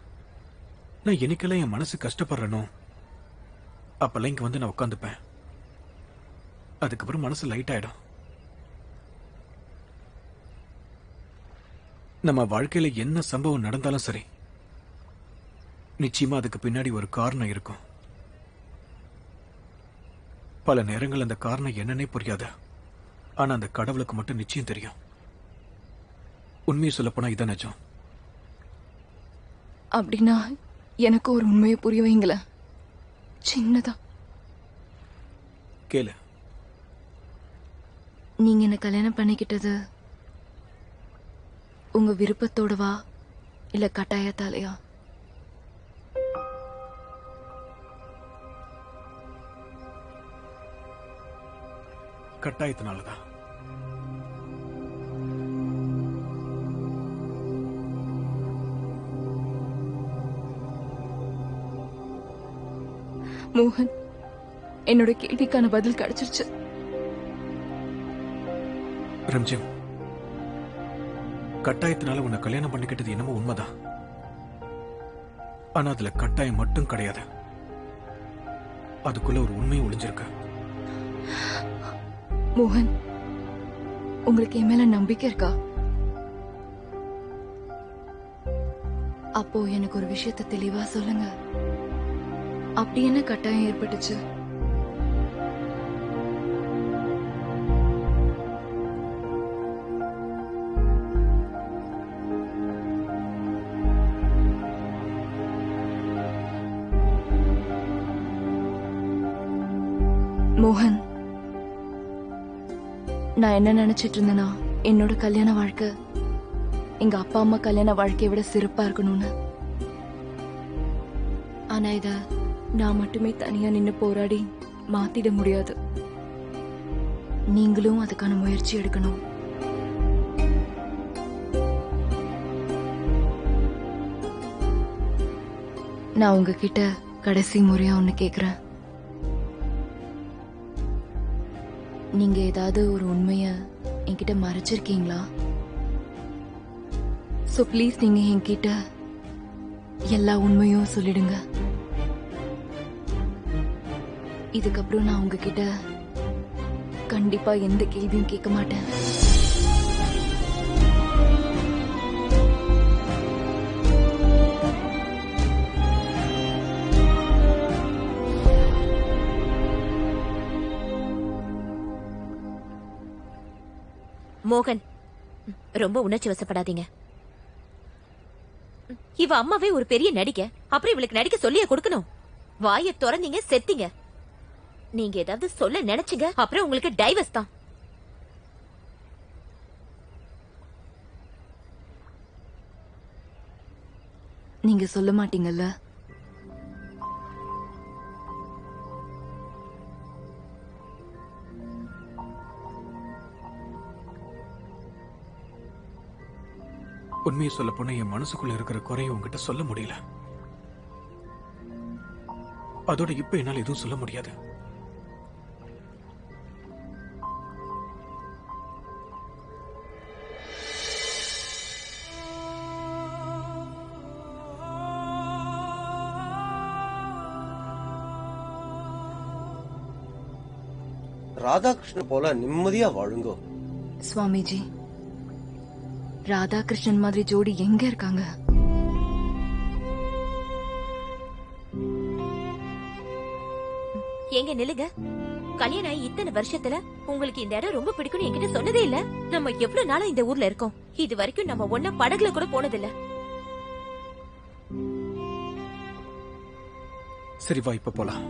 நான் என்னைக்கெல்லாம் என் மனசு கஷ்டப்படுறனோ அப்பெல்லாம் இங்க வந்து நான் உட்காந்துப்பேன். அதுக்கப்புறம் மனசு லைட் ஆயிடும். நம்ம வாழ்க்கையில என்ன சம்பவம் நடந்தாலும் சரி, நிச்சயமா அதுக்கு பின்னாடி ஒரு காரணம் இருக்கும். பல நேரங்கள் அந்த காரணம் என்னன்னே புரியாது. ஆனா அந்த கடவுளுக்கு மட்டும் நிச்சயம் தெரியும். உண்மையை சொல்லப்போனா இதான் நிஜம். அப்படின்னா எனக்கு ஒரு உண்மையை புரிய வைங்களேன், சின்னதா. கேளு. நீங்க என்ன கல்யாணம் பண்ணிக்கிட்டது உங்க விருப்பத்தோடவா இல்ல கட்டாயத்தாலையா? கட்டாயத்தினாலதான். மோகன், என்னோட கேள்விக்கான பதில் கிடைச்சிருச்சு. ரம்ஜிம், கட்டாயத்தினால உன்னை கல்யாணம் பண்ணிக்கிட்டது என்னமோ உண்மைதான். ஆனா அதுல கட்டாயம் மட்டும் கிடையாது, அதுக்குள்ள ஒரு உண்மை ஒளிஞ்சிருக்கு. மோகன், உங்களுக்கு என் மேல நம்பிக்கை இருக்கா? அப்போ எனக்கு ஒரு விஷயத்தை தெளிவா சொல்லுங்க. அப்படி என்ன கட்டாயம் ஏற்பட்டுச்சு? மோகன், நான் என்ன நினைச்சிட்டு இருந்தேன்னா, என்னோட கல்யாண வாழ்க்கை எங்க அப்பா அம்மா கல்யாண வாழ்க்கையை விட சிறப்பா இருக்கணும்னு. ஆனா இத நான் மட்டுமே தனியா நின்னு போராடி மாத்திட முடியாது. நீங்களும் அதுக்கான முயற்சி எடுக்கணும். நான் உங்ககிட்ட கடைசி முறையா ஒண்ணு கேக்குறேன். நீங்க ஏதாவது ஒரு உண்மைய என்கிட்ட மறைச்சிருக்கீங்களா? சோ ப்ளீஸ் நீங்க என்கிட்ட எல்லா உண்மையும் சொல்லிடுங்க. இதுக்கப்புறம் நான் உங்ககிட்ட கண்டிப்பா எந்த கேள்வியும் கேட்க மாட்டேன். மோகன், ரொம்ப உணர்ச்சி வசப்படாதீங்க. இவ அம்மாவே ஒரு பெரிய நடிகை, அப்புறம் இவளுக்கு நடிக்க சொல்லியே கொடுக்கணும்? வாயை திறந்தீங்க செத்தீங்க. நீங்க ஏதாவது சொல்ல நினைச்சீங்க, அப்புறம் உங்களுக்கு டைவர்ஸ் தான். நீங்க சொல்ல மாட்டீங்கல்ல? உண்மையை சொல்ல போனா என் மனசுக்குள்ள இருக்கிற குறைய உங்ககிட்ட சொல்ல முடியல. அதோட இப்ப என்னால எதுவும் சொல்ல முடியாது. ராதாகிருஷ்ணன் போல நிம்மதியா வாழுங்கோ. சுவாமிஜி, ராதாகிருஷ்ணன் மாதிரி ஜோடி எங்க இருக்காங்க? எங்க நில்லுங்க. கல்யாணம் ஆகி இத்தனை வருஷத்துல உங்களுக்கு இந்த இடம் ரொம்ப பிடிக்கும்னு என்கிட்ட சொன்னதே இல்ல. நம்ம எவ்வளவு நாளா இந்த ஊர்ல இருக்கோம். இது வரைக்கும் நம்ம ஒண்ணா படகுல கூட போனதில்ல. சரி வா, இப்ப போலாம்.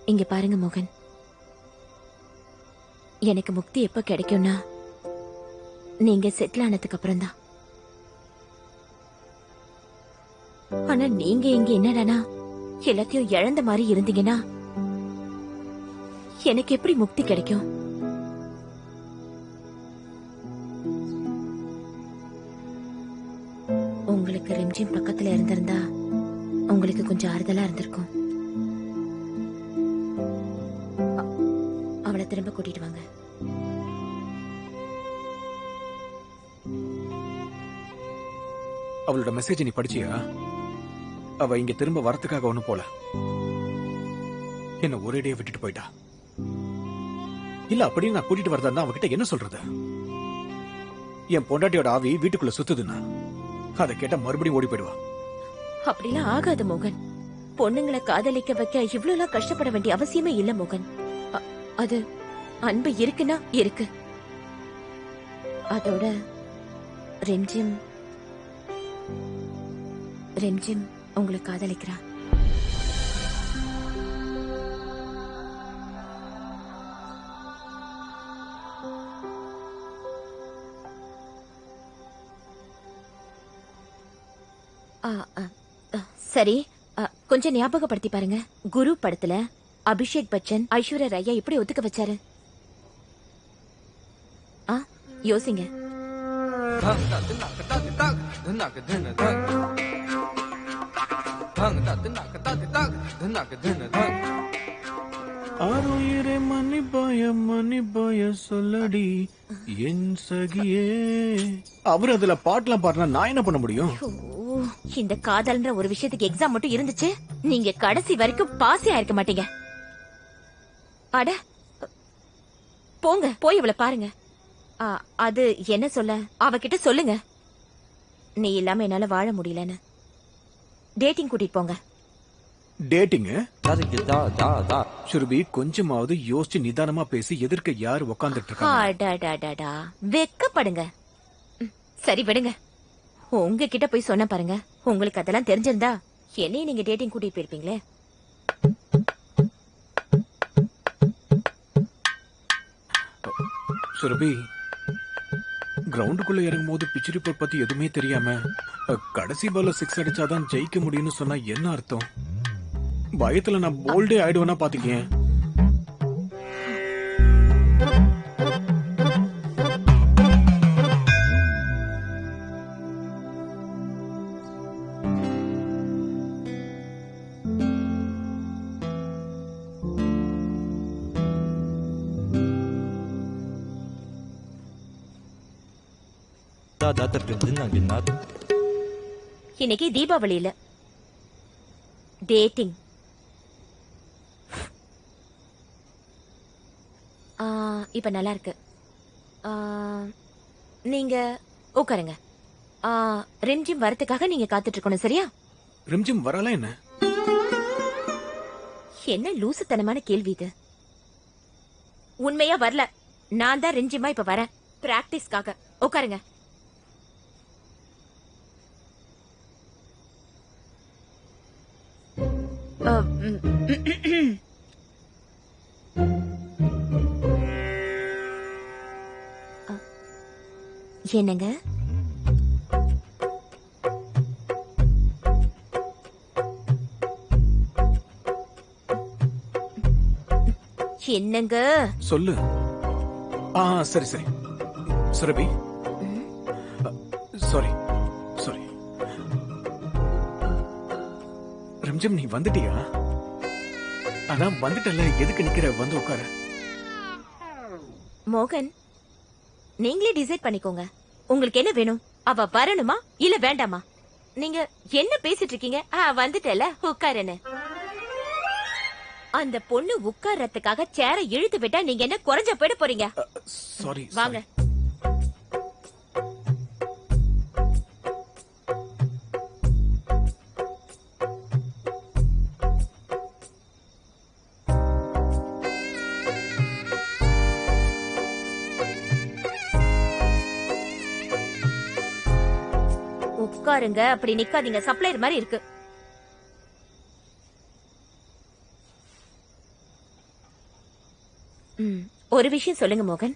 இங்க பாருங்க மோகன், எனக்கு முக்தி எப்ப கிடைக்கும்னா நீங்க செட்டில் ஆனதுக்கு அப்புறம் தான். ஆனா நீங்க இங்க என்னடானா எல்லாத்தையும் இழந்த மாதிரி இருந்தீங்கன்னா எனக்கு எப்படி முக்தி கிடைக்கும்? உங்களுக்கு ரெம்ஜிம் பக்கத்துல இருந்திருந்தா உங்களுக்கு கொஞ்சம் ஆறுதலா இருந்திருக்கும். அவளை திரும்ப கூட்டிட்டு வாங்க. அவளோட மெசேஜ் நீ படிச்சியா? அவ இங்க திரும்ப வரத்துக்காக ஒண்ணும் போல, என்ன ஒரேடியா விட்டுட்டு போயிட்டா. இல்ல அப்படின்னு நான் கூட்டிட்டு வரதா அவகிட்ட என்ன சொல்றது? என் பொண்டாட்டியோட ஆவி வீட்டுக்குள்ள சுத்துதுன்னா அதை கேட்டா மறுபடியும் ஓடி போயிடுவா. அப்படிலாம் ஆகாது மோகன். பொண்ணுங்களை காதலிக்க வைக்க இவ்வளவு கஷ்டப்பட வேண்டிய அவசியமே இல்ல மோகன். அது அன்பு இருக்குன்னா இருக்கு. அதோட ரெம்ஜிம் உங்களை காதலிக்கிறா. சரி, கொஞ்சம் ஞாபகப்படுத்தி பாருங்க. குரு படத்துல அபிஷேக் பச்சன் ஐஸ்வர்யா ராயை எப்படி ஒத்துக்க வச்சாரு? யோசிங்க. ஆரோயிரே மன்னிப்பாய சொல்லடி என் சகியே. அவர் அதுல பாட்டுலாம் பாடினா நான் என்ன பண்ண முடியும்? இந்த காதல்ன்ற ஒரு விஷயத்துக்கு எக்ஸாம் மட்டும் இருந்துச்சு, நீங்க கடைசி வரைக்கும் பாஸே ஆயிருக்க மாட்டீங்க. அட போங்க, போய் இவளை பாருங்க. அது என்ன சொல்ல, அவகிட்ட சொல்லுங்க நீ இல்லாம என்னால வாழ முடியலன்னு. டேட்டிங் கூட்டிட்டு போங்க. டேட்டிங்? சுரபி, கொஞ்சமாவது யோசிச்சு நிதானமா பேசி எதிர்க்க யார் உட்கார்ந்துட்டு இருக்காங்க? வெக்கப்படுங்க. சரி விடுங்க. உங்ககிட்ட போய் சொன்ன பாருங்க, உங்களுக்கு அதெல்லாம் தெரிஞ்சிருந்தா என்னையும் நீங்க டேட்டிங் கூட்டிட்டு போயிருப்பீங்களே. சுரபி, கிரவுண்டுக்குள்ள இறங்கும் போது பிச் ரிப்போர்ட் பத்தி எதுவுமே தெரியாம கடைசி பால்ல 6 அடிச்சாதான் ஜெயிக்க முடியும்னு சொன்னா என்ன அர்த்தம்? பயத்துல நான் போல்டே ஆயிடுவேன்னா பாத்துக்கேன். இன்னைக்கு தீபாவளி இல்ல, டேட்டிங். இப்ப நல்லா இருக்கு. நீங்க உட்காருங்க. ரிம்ஜிம் வரத்துக்காக நீங்க காத்துட்டு இருக்கணும், சரியா? ரிம்ஜிம் வரல? என்ன என்ன லூசுத்தனமான கேள்வி இது? உண்மையா வரல. நான் தான் ரிம்ஜிமா இப்ப வரேன் பிராக்டிஸ்க்காக. உட்காருங்க. என்னங்க? என்னங்க சொல்லு. சரி சரி சுரபி, சாரி சாரி. ரிம்ஜிம், நீ வந்துட்டியா? அதான் வந்துட்டல, எதுக்கு நிக்கிற? வந்து உட்கார. மோகன், நீங்களே டிசைட் பண்ணிக்கோங்க. உங்களுக்கு என்ன வேணும்? அவ வரணுமா இல்ல வேண்டாமா? நீங்க என்ன பேசிட்டு இருக்கீங்க? வந்துட்டல, உட்காருன்னு. அந்த பொண்ணு உட்கார்றதுக்காக சேர இழுத்து விட்டா நீங்க என்ன குறைஞ்ச போயிட போறீங்க? சாரி, வாங்க. உட்காருங்க, அப்படி நிக்காதீங்க. சப்ளையர் மாதிரி இருக்கு. ஒரு விஷயம் சொல்லுங்க மோகன்,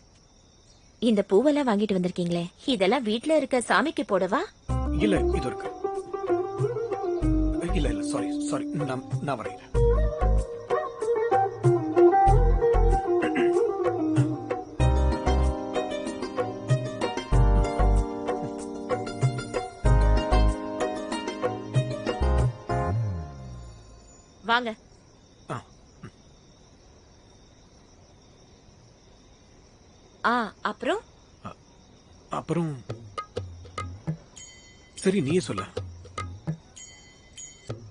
இந்த பூவெல்லாம் வாங்கிட்டு வந்திருக்கீங்களே, இதெல்லாம் வீட்ல இருக்க சாமிக்கு போடவா? இல்ல இது இருக்கு. இல்ல இல்ல சாரி சாரி, நான் வரேன். வாங்க. அப்புறம் அப்புறம் சரி நீயே சொல்ல.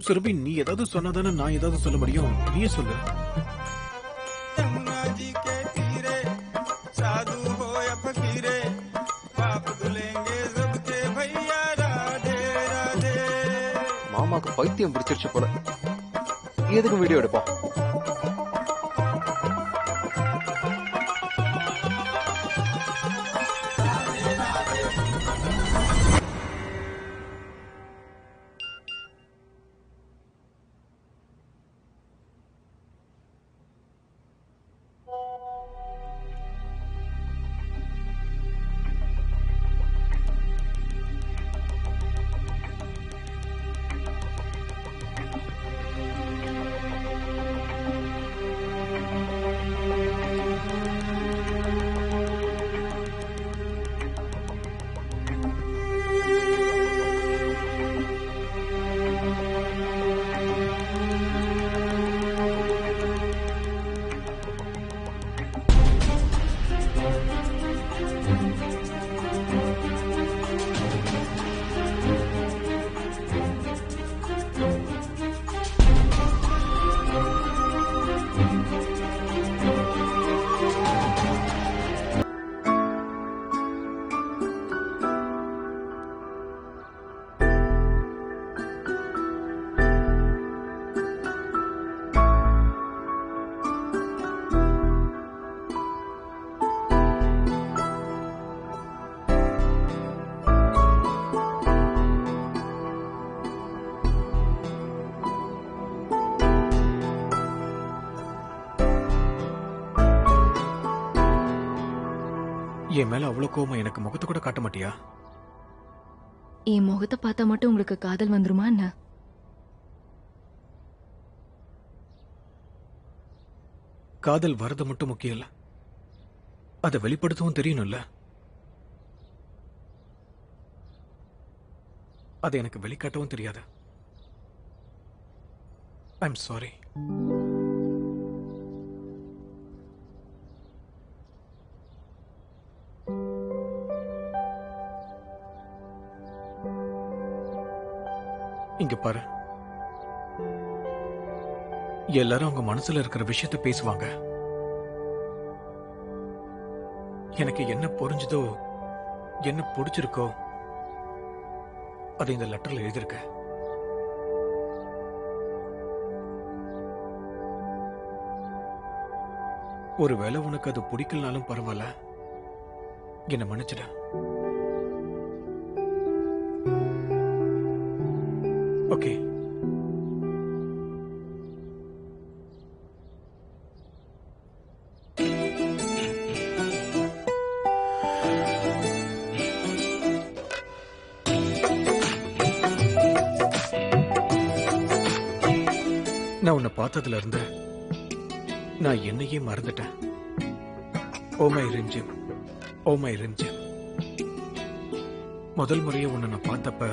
சுரபி, நீ ஏதாவது சொன்னாதானே நான் ஏதாவது சொல்ல முடியும். நீயே சொல்லு. यमुना जी के तीरे साधु हो या फकीरे पाप धुलेंगे सबके भैया राधे राधे. மாமாக்கு பைத்தியம் பிடிச்சிருச்சு போல. எதுக்கு வீடியோ எடுப்போம்? என் மேல அவ்வளவு கோவம் எனக்கு முகத்தை கூட காட்ட மாட்டியா? என் முகத்தை பார்த்தா மட்டும் உங்களுக்கு காதல் வந்துருமா என்ன? காதல் வரது மட்டும் முக்கியம் இல்ல, அதை வெளிப்படுத்தவும் தெரியணும்ல. அதை எனக்கு வெளிக்காட்டவும் தெரியாது. I'm sorry. இங்க பாரு, எல்லாரும் அவங்க மனசுல இருக்கிற விஷயத்த பேசுவாங்க. எனக்கு என்ன புரிஞ்சதோ, என்ன பிடிச்சிருக்கோ அதை இந்த லெட்டர்ல எழுதிருக்க. ஒருவேளை உனக்கு அது பிடிக்கலனாலும் பரவாயில்ல, என்ன மன்னிச்சிட. ஓகே. நான் உன்னை பார்த்ததுல இருந்து நான் என்னையே மறந்துட்டேன். ஓ my Rimjhim, oh my Rimjhim. முதல் முறையை உன்னை நான் பார்த்தப்ப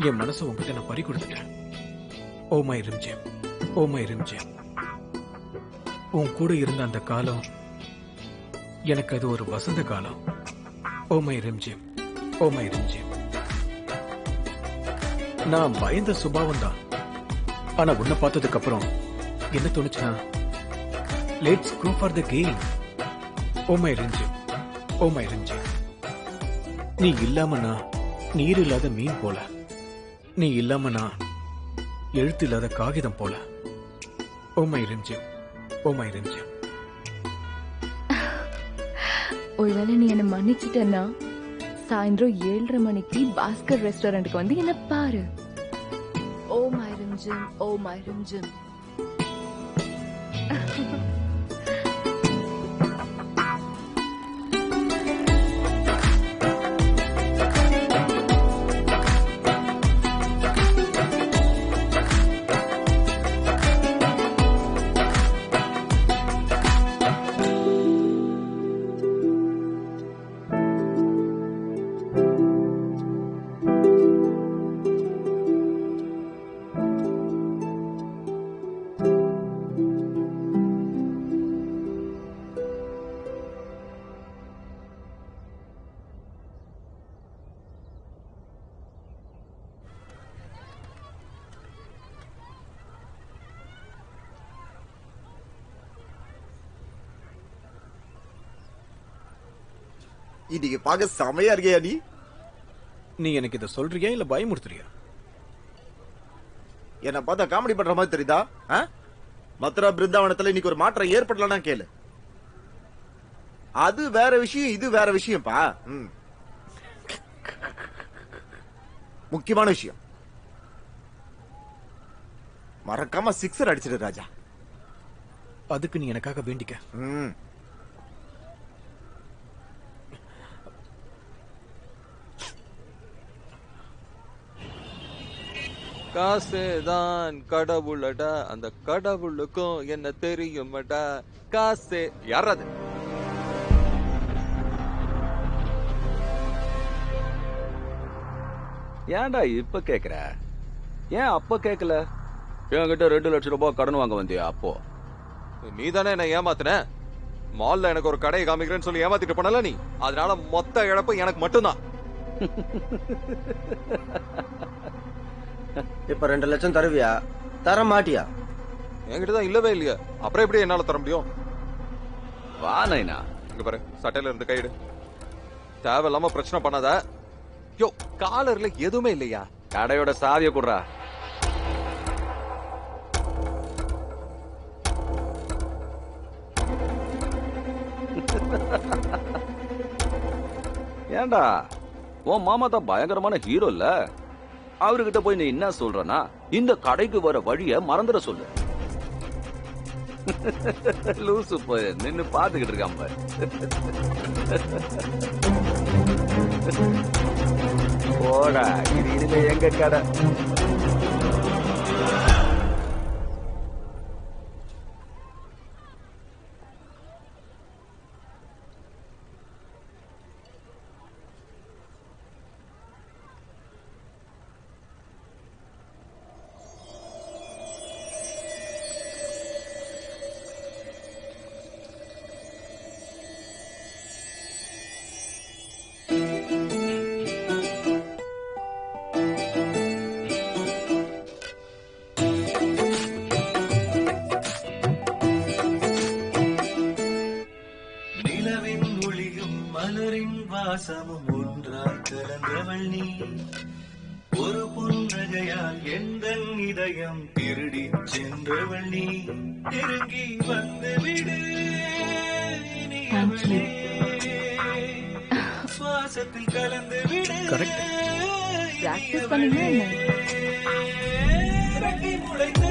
என் மனசு உங்ககிட்ட நான் பறி கொடுத்துட்டேன். ஓ my Rimjhim, oh my Rimjhim. உன் கூட இருந்த அந்த காலம் எனக்கு அது ஒரு வசந்த காலம். ஓ my Rimjhim, oh my Rimjhim. நான் பயந்த சுபாவம் தான். ஆனா உன்னை பார்த்ததுக்கு அப்புறம் என்ன தோணுச்சுன்னா, let's go for the game. Oh my Rimjhim, oh my Rimjhim. நீ இல்லாம நான் நீர் இல்லாத மீன் போல, நீ இல்லாம நான் எழுத்து இல்லாத காகிதம் போல. ஓ my Rimjhim, oh my Rimjhim. ஒருவேளை நீ என்ன மன்னிச்சிட்டன்னா சாயந்தரம் 7:30 மணிக்கு பாஸ்கர் ரெஸ்டாரண்ட்டுக்கு வந்து என்ன பாரு. ஓ my Rimjhim, oh my Rimjhim. இன்னைக்கு பார்க்க செமையா இருக்கியா நீ? நீ எனக்கு இதை சொல்றியா இல்ல பயமுறுத்துறியா? என்ன பார்த்தா காமெடி பண்ற மாதிரி தெரியுதா? மதுரா பிருந்தாவனத்துல இன்னைக்கு ஒரு மாற்றம் ஏற்படலன்னா கேளு. அது வேற விஷயம், இது வேற விஷயம்ப்பா. முக்கியமான விஷயம், மறக்காம சிக்ஸர் அடிச்சிடு ராஜா. அதுக்கு நீ எனக்காக வேண்டிக்க. காசேதான் கடவுளடா, அந்த கடவுளுக்கும் என்ன தெரியுமடா. காசே யாராது? ஏன்டா இப்ப கேக்குற? ஏன் அப்ப கேக்கல? என்கிட்ட 2 லட்சம் ரூபாய் கடன் வாங்க வந்தியா அப்போ? நீ தானே என்ன ஏமாத்தின. மால்ல எனக்கு ஒரு கடையை காமிக்கிறேன்னு சொல்லி ஏமாத்திட்டு போனல நீ. அதனால மொத்த இழப்பு எனக்கு மட்டும்தான். இப்ப 2 லட்சம் தருவியா? தர மாட்டியா? என்கிட்டதான் இல்லவே இல்லையா, அப்புறம் எப்படி என்னால தர முடியும்? வா நைனா, இங்க பாரு, சட்டையில இருந்து கைடு. தேவையில்லாம பிரச்சனை பண்ணாத. யோ, காலர்ல எதுவுமே இல்லையா? கடையோட சாவிய குடுறா. ஏண்டா, உன் மாமா தான் பயங்கரமான ஹீரோ இல்ல? அவர்கிட்ட போய் நீ என்ன சொல்றனா, இந்த கடைக்கு வர வழிய மறந்துட சொல்லு. லூசு போய் நின்னு பாத்துக்கிட்டு இருக்கான் பாரு. போடா, இது எங்க கடை? வாசமும் ஒன்றாய் கலந்தவள் நீ. ஒரு புன்னகையால் எந்தன் இதயம் திருடி சென்றவள் நீ. நெருங்கி வந்து விடு இனியவளே, சுவாசத்தில் கலந்து விடு. பிராக்டிஸ் பண்ணுங்க. ரெட்டி முளைத்து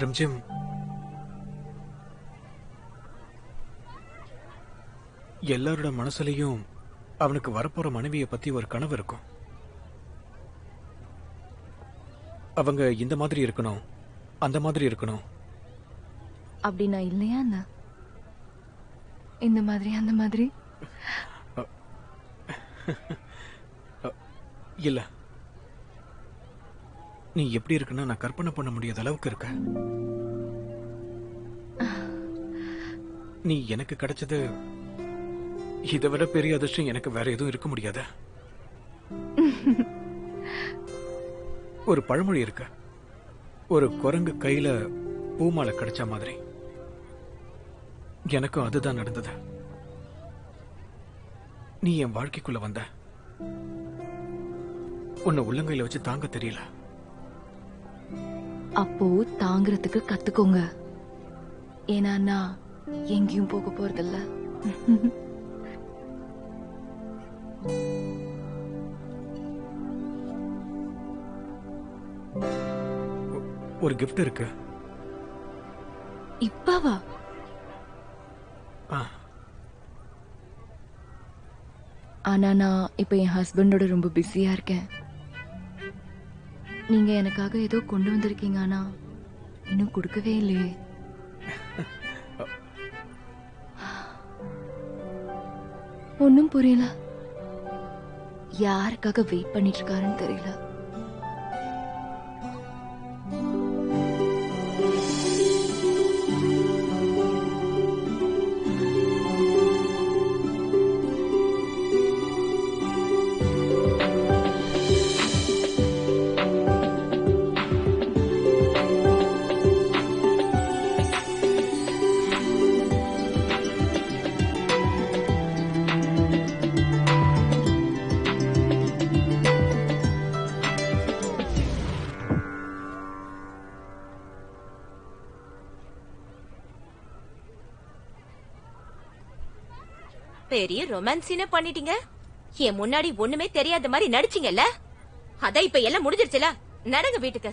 ரம்ஜிம், எல்லாரோட மனசுலயும் அவனுக்கு வரப்போற மனைவியை பத்தி ஒரு கனவு இருக்கும். அவங்க இந்த மாதிரி இருக்கணும், அந்த மாதிரி இருக்கணும். அப்படின்னா இல்லையா? இந்த மாதிரி அந்த மாதிரி இல்ல. நீ எப்படி இருக்குன்னா நான் கற்பனை பண்ண முடியாத அளவுக்கு இருக்க. நீ எனக்கு கிடைச்சது இதை விட பெரிய அதிர்ஷ்டம் எனக்கு வேற எதுவும் இருக்க முடியாத. ஒரு பழமொழி இருக்கு, ஒரு குரங்கு கையில பூமாலை கிடைச்ச மாதிரி. எனக்கும் அதுதான் நடந்தது. நீ என் வாழ்க்கைக்குள்ள வந்த, உன்னை உள்ளங்கையில வச்சு தாங்க தெரியல. அப்போ தாங்கிறதுக்கு கத்துக்கோங்க. ஏன்னா நான் எங்கேயும் போக போறதில்ல. ஒரு கிஃப்ட் இருக்கு. இப்பவா? ஆனா நான் இப்ப என் ஹஸ்பண்டோட ரொம்ப பிஸியா இருக்கேன். நீங்க எனக்காக ஏதோ கொண்டு வந்திருக்கீங்க, ஆனா இன்னும் கொடுக்கவே இல்லையே. ஒன்னும் புரியல. யாருக்காக வெயிட் பண்ணிட்டு இருக்காருன்னு தெரியல. பெரிய ரொமான்ஸ் சீனே பண்ணிட்டீங்க. என் முன்னாடி ஒண்ணுமே தெரியாத மாதிரி நடிச்சீங்கல்ல. அதான் இப்ப எல்லாம் முடிஞ்சிருச்சுல. நடங்க வீட்டுக்கு.